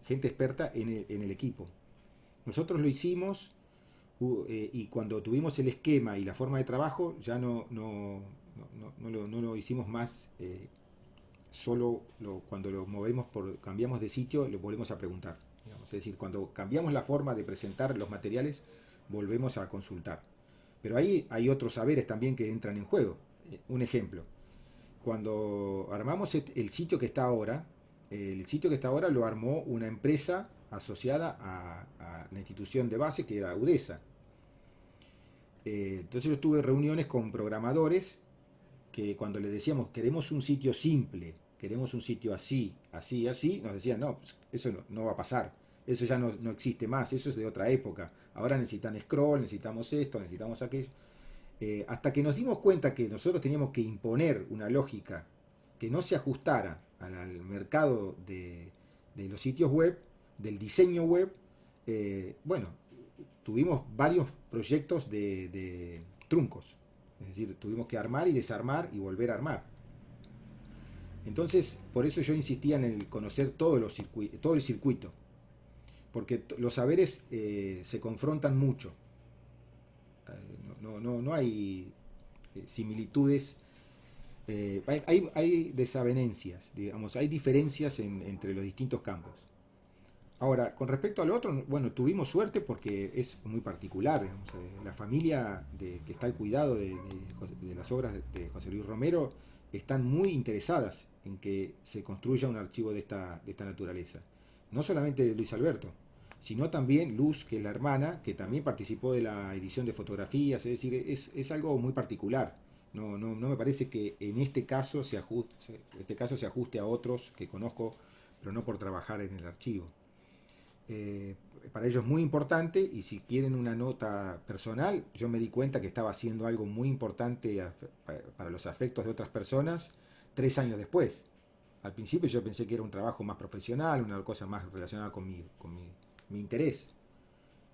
gente experta en el equipo. Nosotros lo hicimos y cuando tuvimos el esquema y la forma de trabajo ya no lo hicimos más solo cuando lo cambiamos de sitio lo volvemos a preguntar, digamos. Es decir, cuando cambiamos la forma de presentar los materiales volvemos a consultar. Pero ahí hay otros saberes también que entran en juego. Un ejemplo, cuando armamos el sitio que está ahora, lo armó una empresa asociada a la institución de base que era UDESA. Entonces yo tuve reuniones con programadores que cuando les decíamos queremos un sitio simple, queremos un sitio así, así, así, nos decían no, pues eso no va a pasar. Eso ya no existe más, eso es de otra época. Ahora necesitan scroll, necesitamos esto, necesitamos aquello. Hasta que nos dimos cuenta que nosotros teníamos que imponer una lógica que no se ajustara al mercado de los sitios web, del diseño web, bueno, tuvimos varios proyectos de truncos. Es decir, tuvimos que armar y desarmar y volver a armar. Entonces, por eso yo insistía en el conocer todo el circuito, porque los saberes se confrontan mucho. No hay similitudes, hay desavenencias, digamos, hay diferencias entre los distintos campos. Ahora, con respecto al otro, bueno, tuvimos suerte porque es muy particular, digamos, la familia que está al cuidado de las obras de José Luis Romero están muy interesadas en que se construya un archivo de esta naturaleza. No solamente de Luis Alberto, sino también Luz, que es la hermana, que también participó de la edición de fotografías, es decir, es algo muy particular. No me parece que en este caso se ajuste a otros que conozco, pero no por trabajar en el archivo. Para ellos es muy importante, y si quieren una nota personal, yo me di cuenta que estaba haciendo algo muy importante para los afectos de otras personas 3 años después. Al principio yo pensé que era un trabajo más profesional, una cosa más relacionada con mi interés.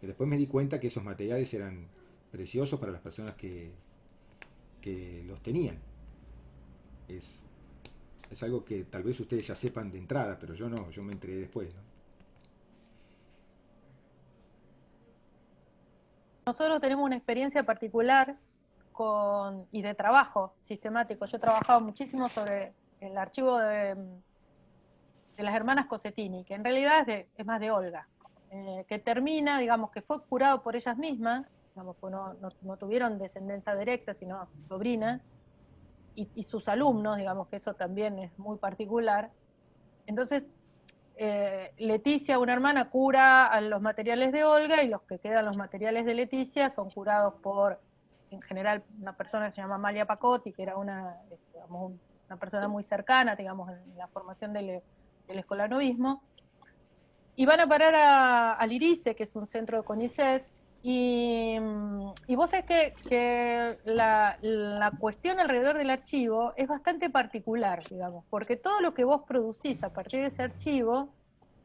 Y después me di cuenta que esos materiales eran preciosos para las personas que los tenían. Es algo que tal vez ustedes ya sepan de entrada, pero yo no, yo me enteré después, ¿no? Nosotros tenemos una experiencia particular y de trabajo sistemático. Yo he trabajado muchísimo sobre el archivo de las hermanas Cossettini, que en realidad es más de Olga, que termina, digamos, que fue curado por ellas mismas, digamos, pues no tuvieron descendencia directa, sino sobrina, y sus alumnos, digamos, que eso también es muy particular. Entonces, Leticia, una hermana, cura a los materiales de Olga, y los que quedan los materiales de Leticia son curados por, en general, una persona que se llama Amalia Pacotti, que era digamos, una persona muy cercana, digamos, en la formación del escolanovismo, y van a parar al IRICE, que es un centro de CONICET, y vos sabés que la cuestión alrededor del archivo es bastante particular, digamos, porque todo lo que vos producís a partir de ese archivo,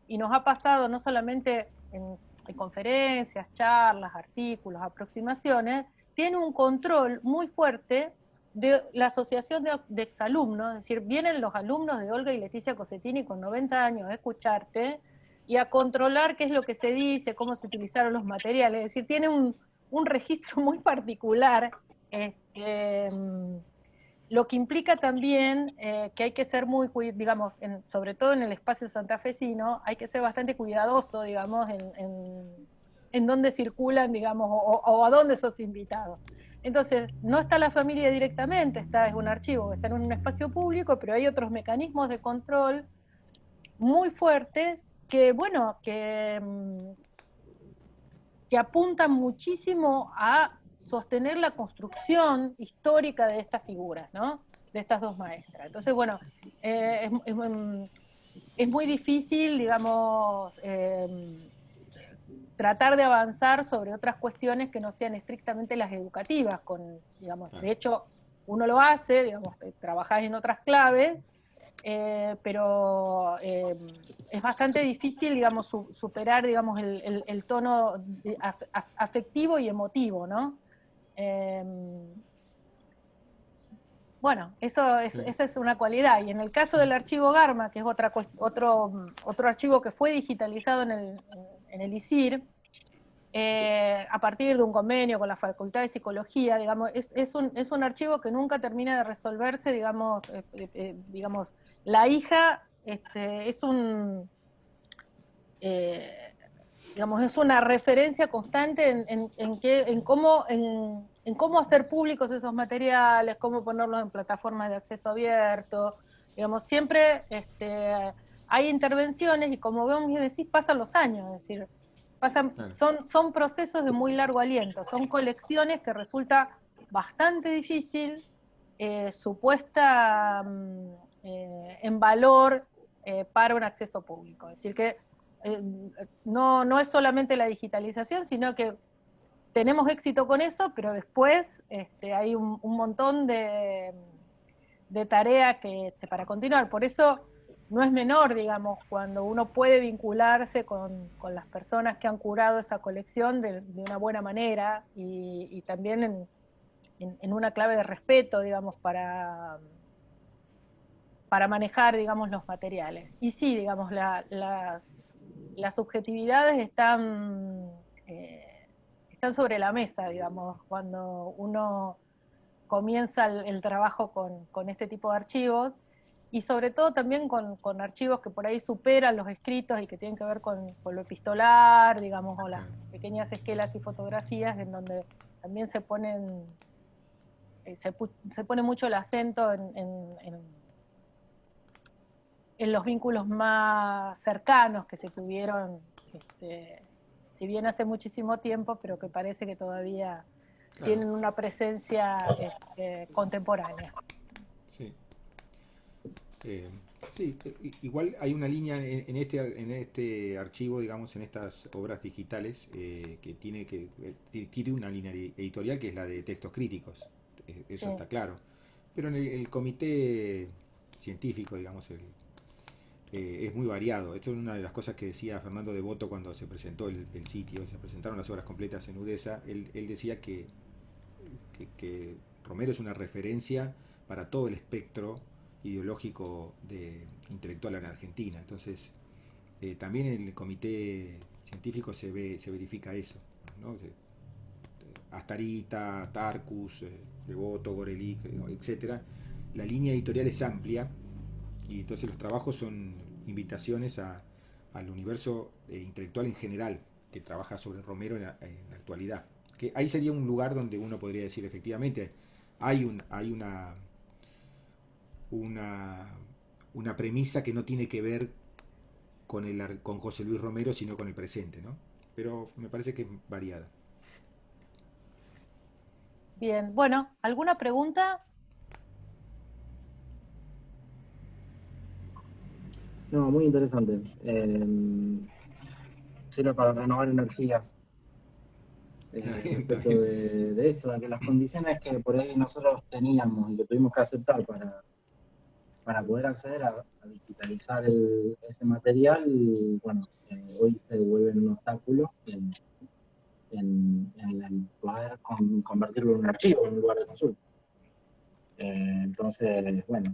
y nos ha pasado no solamente en conferencias, charlas, artículos, aproximaciones, tiene un control muy fuerte de la asociación de exalumnos, es decir, vienen los alumnos de Olga y Leticia Cossettini con 90 años a escucharte y a controlar qué es lo que se dice, cómo se utilizaron los materiales, es decir, tiene un registro muy particular, lo que implica también que hay que ser muy, digamos, sobre todo en el espacio santafesino, hay que ser bastante cuidadoso, digamos, en dónde circulan, digamos, o a dónde sos invitado. Entonces, no está la familia directamente, es un archivo que está en un espacio público, pero hay otros mecanismos de control muy fuertes que, bueno, que apuntan muchísimo a sostener la construcción histórica de estas figuras, ¿no? De estas dos maestras. Entonces, bueno, es muy difícil, digamos, tratar de avanzar sobre otras cuestiones que no sean estrictamente las educativas, digamos, de hecho, uno lo hace, digamos, trabajás en otras claves, pero es bastante difícil, digamos, superar, digamos, el tono afectivo y emotivo, ¿no? Bueno, esa es una cualidad. Y en el caso del archivo Garma, que es otro archivo que fue digitalizado en el ISIR, a partir de un convenio con la Facultad de Psicología, digamos, es un archivo que nunca termina de resolverse, digamos, la hija es digamos, es una referencia constante en cómo hacer públicos esos materiales, cómo ponerlos en plataformas de acceso abierto, digamos, siempre hay intervenciones, y como vemos y decís, pasan los años, es decir, son procesos de muy largo aliento, son colecciones que resulta bastante difícil supuesta en valor para un acceso público. Es decir, que no es solamente la digitalización, sino que tenemos éxito con eso, pero después hay un montón de tarea para continuar. Por eso no es menor, digamos, cuando uno puede vincularse con las personas que han curado esa colección de una buena manera, y también en una clave de respeto, digamos, para manejar, digamos, los materiales. Y sí, digamos, las subjetividades están sobre la mesa, digamos, cuando uno comienza el trabajo con este tipo de archivos, y sobre todo también con archivos que por ahí superan los escritos y que tienen que ver con lo epistolar, digamos, o las pequeñas esquelas y fotografías, en donde también se pone mucho el acento en los vínculos más cercanos que se tuvieron, si bien hace muchísimo tiempo, pero que parece que todavía tienen una presencia contemporánea. Sí. Sí, igual hay una línea en este archivo, digamos, en estas obras digitales, que tiene una línea editorial que es la de textos críticos. Eso Sí. está claro. Pero en el comité científico, digamos, es muy variado. Esto es una de las cosas que decía Fernando Devoto cuando se presentó el sitio, se presentaron las obras completas en UDESA. Él decía que Romero es una referencia para todo el espectro ideológico intelectual en Argentina. Entonces, también en el comité científico se verifica eso, ¿no? Astarita, Tarcus, Devoto, Gorelick, etcétera. La línea editorial es amplia y entonces los trabajos son invitaciones al universo intelectual en general que trabaja sobre Romero en la actualidad. Que ahí sería un lugar donde uno podría decir efectivamente hay una premisa que no tiene que ver con José Luis Romero, sino con el presente, ¿no? Pero me parece que es variada. Bien, bueno, ¿alguna pregunta? No, muy interesante. Sirve para renovar energías respecto de esto, de que las condiciones que por ahí nosotros teníamos y que tuvimos que aceptar para poder acceder a digitalizar ese material, bueno, hoy se vuelven un obstáculo en el poder convertirlo en un archivo, en un lugar de consulta. Entonces, bueno,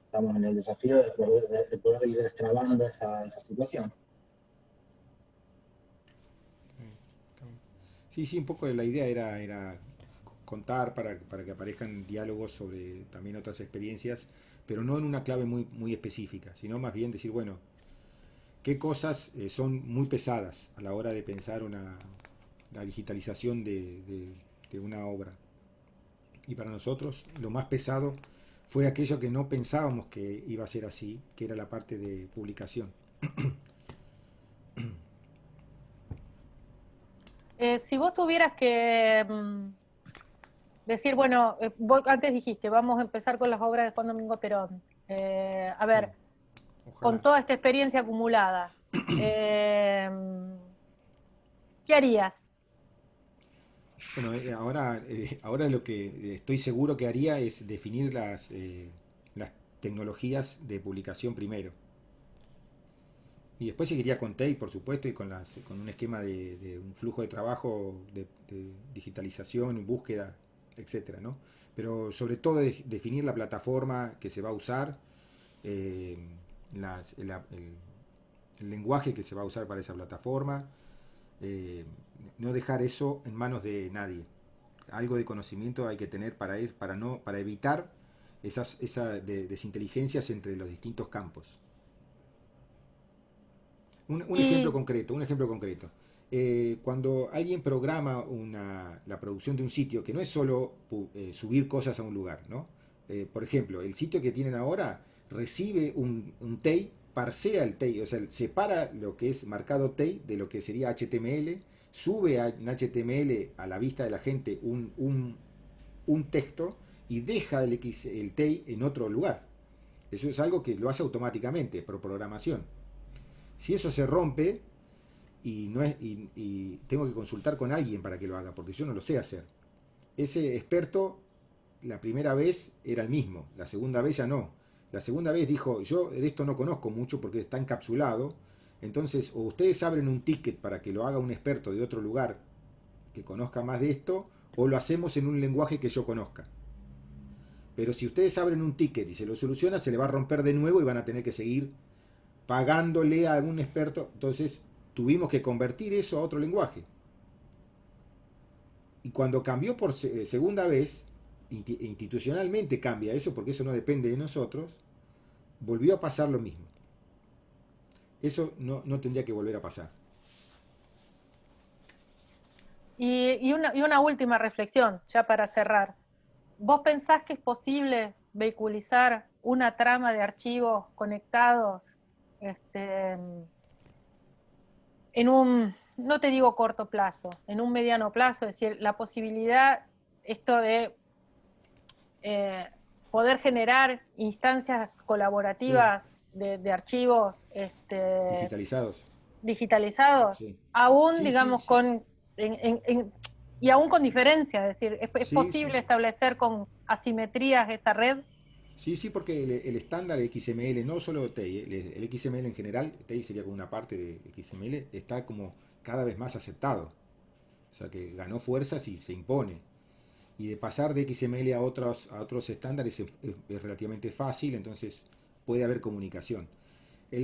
estamos en el desafío de poder ir destrabando esa situación. Sí, un poco la idea era contar para que aparezcan diálogos sobre también otras experiencias, pero no en una clave muy específica, sino más bien decir, bueno, qué cosas son muy pesadas a la hora de pensar la digitalización de una obra. Y para nosotros lo más pesado fue aquello que no pensábamos que iba a ser así, que era la parte de publicación. Si vos tuvieras que decir, bueno, vos antes dijiste, vamos a empezar con las obras de Juan Domingo Perón. A ver, con toda esta experiencia acumulada, ¿qué harías? Bueno, ahora lo que estoy seguro que haría es definir las tecnologías de publicación primero. Y después seguiría con TAPE, por supuesto, y con un esquema de un flujo de trabajo, de digitalización, búsqueda, etcétera, ¿no? Pero sobre todo definir la plataforma que se va a usar, eh, el lenguaje que se va a usar para esa plataforma, no dejar eso en manos de nadie. Algo de conocimiento hay que tener para evitar esas desinteligencias entre los distintos campos. Un ejemplo concreto. Cuando alguien programa la producción de un sitio, que no es solo subir cosas a un lugar, ¿no? Por ejemplo, el sitio que tienen ahora recibe un TEI, parsea el TEI, o sea, separa lo que es marcado TEI de lo que sería HTML, sube en HTML a la vista de la gente un texto y deja el TEI en otro lugar. Eso es algo que lo hace automáticamente, por programación. Si eso se rompe y tengo que consultar con alguien para que lo haga, porque yo no lo sé hacer. Ese experto la primera vez era el mismo, la segunda vez ya no. La segunda vez dijo, yo de esto no conozco mucho porque está encapsulado, entonces o ustedes abren un ticket para que lo haga un experto de otro lugar que conozca más de esto, o lo hacemos en un lenguaje que yo conozca. Pero si ustedes abren un ticket y se lo soluciona, se le va a romper de nuevo y van a tener que seguir pagándole a algún experto. Entonces tuvimos que convertir eso a otro lenguaje. Y cuando cambió por segunda vez, institucionalmente cambia eso, porque eso no depende de nosotros, volvió a pasar lo mismo. Eso no tendría que volver a pasar. Y una última reflexión, ya para cerrar. ¿Vos pensás que es posible vehiculizar una trama de archivos conectados en un, no te digo corto plazo, en un mediano plazo? Es decir, la posibilidad, esto de poder generar instancias colaborativas de archivos digitalizados, Sí. aún, Sí, sí, digamos, sí. y aún con diferencia, es decir, es Sí, posible sí. establecer con asimetrías esa red. Sí, sí, porque el estándar XML, no solo TEI, el XML en general, TEI sería como una parte de XML, está como cada vez más aceptado. O sea que ganó fuerzas y se impone. Y de pasar de XML a otros estándares es relativamente fácil, entonces puede haber comunicación.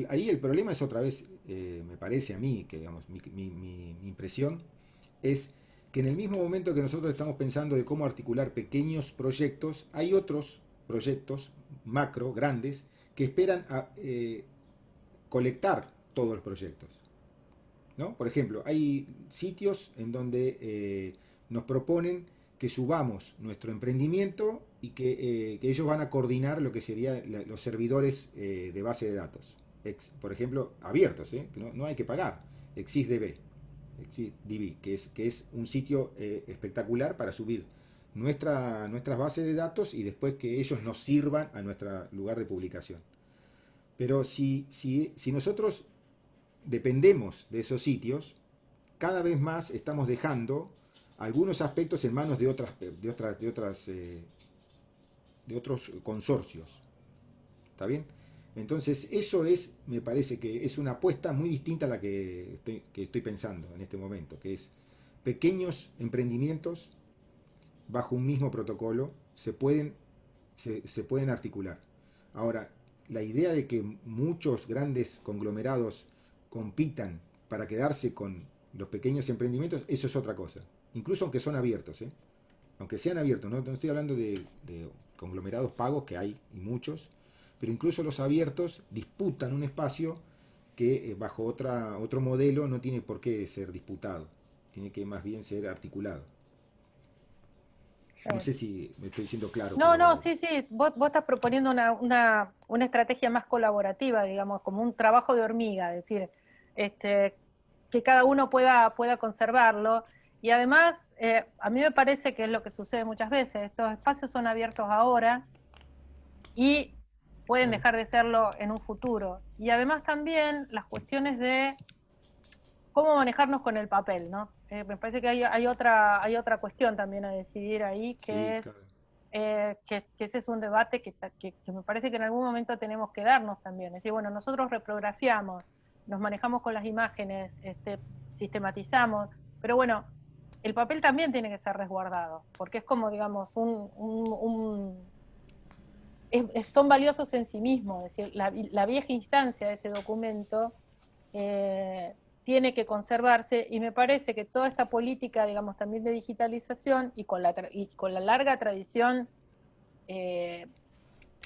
Ahí el problema es otra vez, me parece a mí, que digamos, mi impresión es que en el mismo momento que nosotros estamos pensando de cómo articular pequeños proyectos, hay otros proyectos macro, grandes, que esperan a colectar todos los proyectos, ¿no? Por ejemplo, hay sitios en donde nos proponen que subamos nuestro emprendimiento y que ellos van a coordinar lo que serían los servidores de base de datos. Por ejemplo, abiertos, que no hay que pagar. ExisDB, que es un sitio espectacular para subir nuestras bases de datos y después que ellos nos sirvan a nuestro lugar de publicación. Pero si nosotros dependemos de esos sitios, cada vez más estamos dejando algunos aspectos en manos de otros consorcios. ¿Está bien? Entonces, eso me parece que es una apuesta muy distinta a la que estoy pensando en este momento, que es pequeños emprendimientos bajo un mismo protocolo se pueden articular. Ahora, la idea de que muchos grandes conglomerados compitan para quedarse con los pequeños emprendimientos, eso es otra cosa. Incluso aunque son abiertos, aunque sean abiertos, no estoy hablando de conglomerados pagos, que hay y muchos, pero incluso los abiertos disputan un espacio que bajo otro modelo no tiene por qué ser disputado, tiene que más bien ser articulado. No sé si me estoy diciendo claro. No, pero... sí, vos estás proponiendo una estrategia más colaborativa, digamos, como un trabajo de hormiga, es decir, que cada uno pueda conservarlo. Y además, a mí me parece que es lo que sucede muchas veces, estos espacios son abiertos ahora y pueden dejar de serlo en un futuro. Y además también las cuestiones de cómo manejarnos con el papel, ¿no? Me parece que hay otra cuestión también a decidir ahí, que sí, es claro. que ese es un debate que me parece que en algún momento tenemos que darnos también. Es decir, bueno, nosotros reprografiamos, nos manejamos con las imágenes, sistematizamos, pero bueno, el papel también tiene que ser resguardado, porque es como, digamos, son valiosos en sí mismos. Es decir, la vieja instancia de ese documento tiene que conservarse, y me parece que toda esta política, digamos, también de digitalización y con la larga tradición que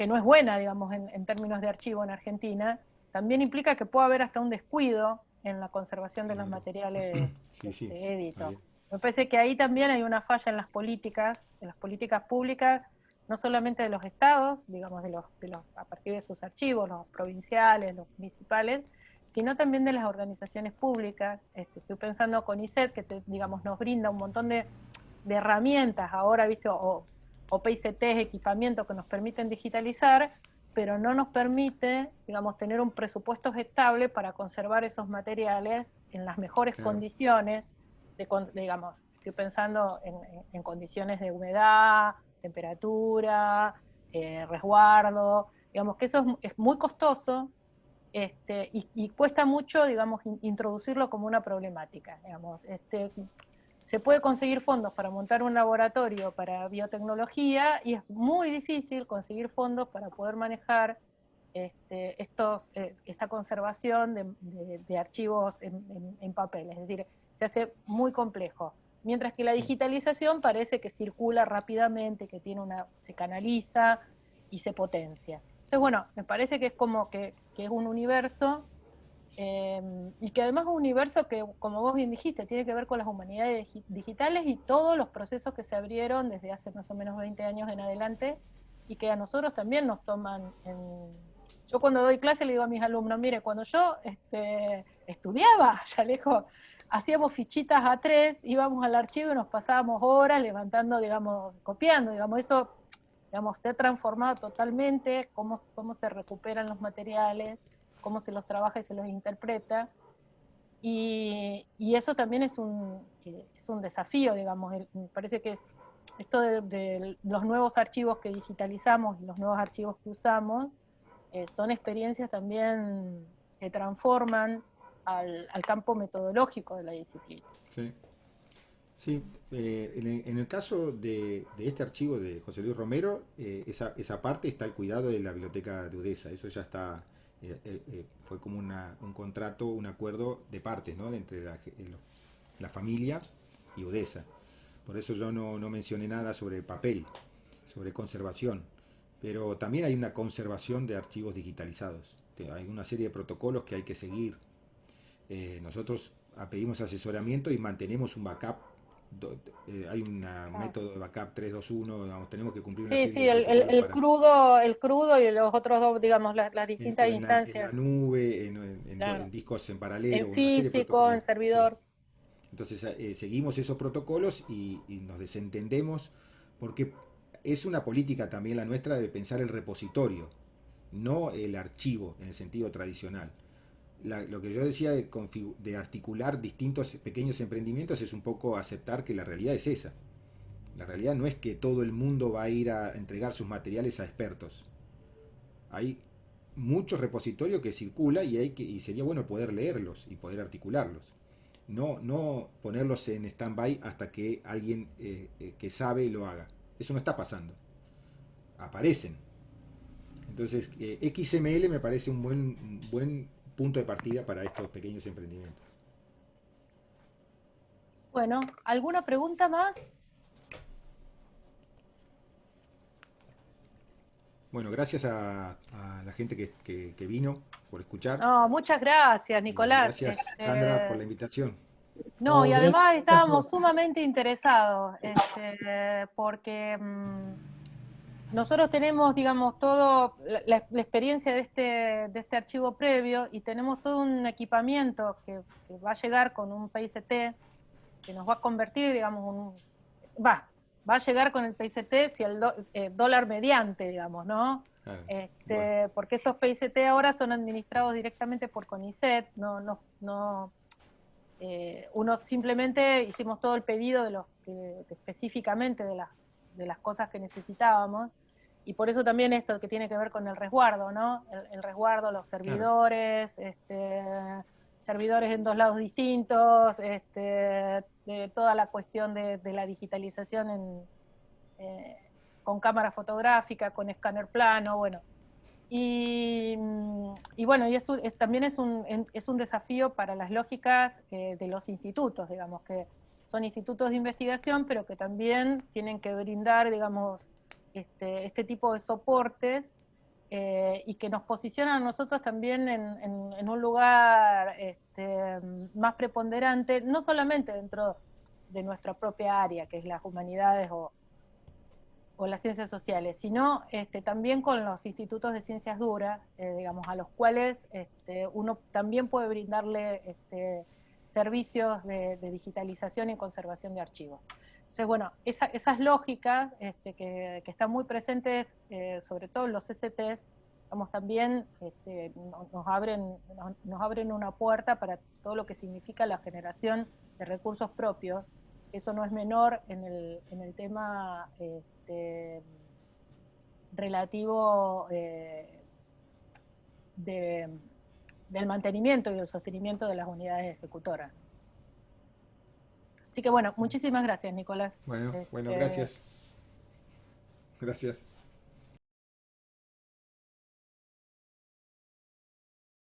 no es buena, digamos, en términos de archivo en Argentina, también implica que pueda haber hasta un descuido en la conservación de los materiales Sí, edito. Me parece que ahí también hay una falla en las políticas públicas, no solamente de los estados, digamos, a partir de sus archivos, los provinciales, los municipales, sino también de las organizaciones públicas. Estoy pensando con CONICET, que digamos, nos brinda un montón de herramientas ahora, ¿viste? O PICTs, equipamientos que nos permiten digitalizar, pero no nos permite, digamos, tener un presupuesto estable para conservar esos materiales en las mejores condiciones, digamos, estoy pensando en condiciones de humedad, temperatura, resguardo, digamos que eso es muy costoso, y cuesta mucho, digamos, introducirlo como una problemática, digamos. se puede conseguir fondos para montar un laboratorio para biotecnología y es muy difícil conseguir fondos para poder manejar esta conservación de archivos en papel, es decir, se hace muy complejo. Mientras que la digitalización parece que circula rápidamente, que se canaliza y se potencia. Entonces, bueno, me parece que es como que es un universo, y que además es un universo que, como vos bien dijiste, tiene que ver con las humanidades digitales y todos los procesos que se abrieron desde hace más o menos 20 años en adelante, y que a nosotros también nos toman Yo cuando doy clase le digo a mis alumnos, mire, cuando yo estudiaba, ya lejos, hacíamos fichitas A3, íbamos al archivo y nos pasábamos horas levantando, digamos, copiando, digamos, eso, digamos, se ha transformado totalmente, cómo se recuperan los materiales, cómo se los trabaja y se los interpreta, y eso también es un desafío, digamos, me parece que es esto de los nuevos archivos que digitalizamos y los nuevos archivos que usamos, son experiencias también que transforman al campo metodológico de la disciplina. Sí, sí. En el caso de este archivo de José Luis Romero, esa parte está al cuidado de la biblioteca de Udesa. Eso ya está, fue como un contrato, un acuerdo de partes, ¿no? Entre la familia y Udesa. Por eso yo no mencioné nada sobre papel, sobre conservación. Pero también hay una conservación de archivos digitalizados. Hay una serie de protocolos que hay que seguir. Nosotros pedimos asesoramiento y mantenemos un backup. Hay un método de backup 321, digamos, tenemos que cumplir una Sí, serie sí, de protocolos el crudo y los otros dos, digamos, las distintas en la instancias. nube, Claro. en discos en En paralelo, una serie de físico, en protocolos. Sí. servidor. Entonces seguimos esos protocolos y nos desentendemos porque es una política también la nuestra de pensar el repositorio, no el archivo en el sentido tradicional. Lo que yo decía de articular distintos pequeños emprendimientos es un poco aceptar que la realidad es esa. La realidad no es que todo el mundo va a ir a entregar sus materiales a expertos. Hay muchos repositorios que circulan y sería bueno poder leerlos y poder articularlos. No ponerlos en stand-by hasta que alguien que sabe lo haga. Eso no está pasando. Aparecen. Entonces, XML me parece un buen punto de partida para estos pequeños emprendimientos. Bueno, ¿alguna pregunta más? Bueno, gracias a la gente que vino por escuchar. No, muchas gracias, Nicolás. Gracias, Sandra, por la invitación. No, No, y gracias además a vos. estábamos sumamente interesados, porque nosotros tenemos, digamos, todo la experiencia de este archivo previo y tenemos todo un equipamiento que va a llegar con un PICT que nos va a convertir, digamos, va a llegar con el PICT si el dólar mediante, digamos, ¿no? Claro, bueno, Porque estos PICT ahora son administrados directamente por CONICET, uno simplemente hicimos todo el pedido específicamente de las cosas que necesitábamos, y por eso también esto que tiene que ver con el resguardo, ¿no? El resguardo, los servidores, servidores en dos lados distintos, toda la cuestión de la digitalización con cámara fotográfica, con escáner plano, bueno. Y bueno, y también es un desafío para las lógicas de los institutos, digamos, que son institutos de investigación, pero que también tienen que brindar, digamos, este tipo de soportes, y que nos posicionan a nosotros también en un lugar más preponderante, no solamente dentro de nuestra propia área, que es las humanidades o las ciencias sociales, sino también con los institutos de ciencias duras, digamos, a los cuales uno también puede brindarle servicios de digitalización y conservación de archivos. Entonces, bueno, esas lógicas que están muy presentes, sobre todo en los CCTs, digamos, también nos abren una puerta para todo lo que significa la generación de recursos propios. Eso no es menor en el tema relativo del mantenimiento y del sostenimiento de las unidades ejecutoras. Así que bueno, muchísimas gracias, Nicolás. Bueno, gracias. Gracias.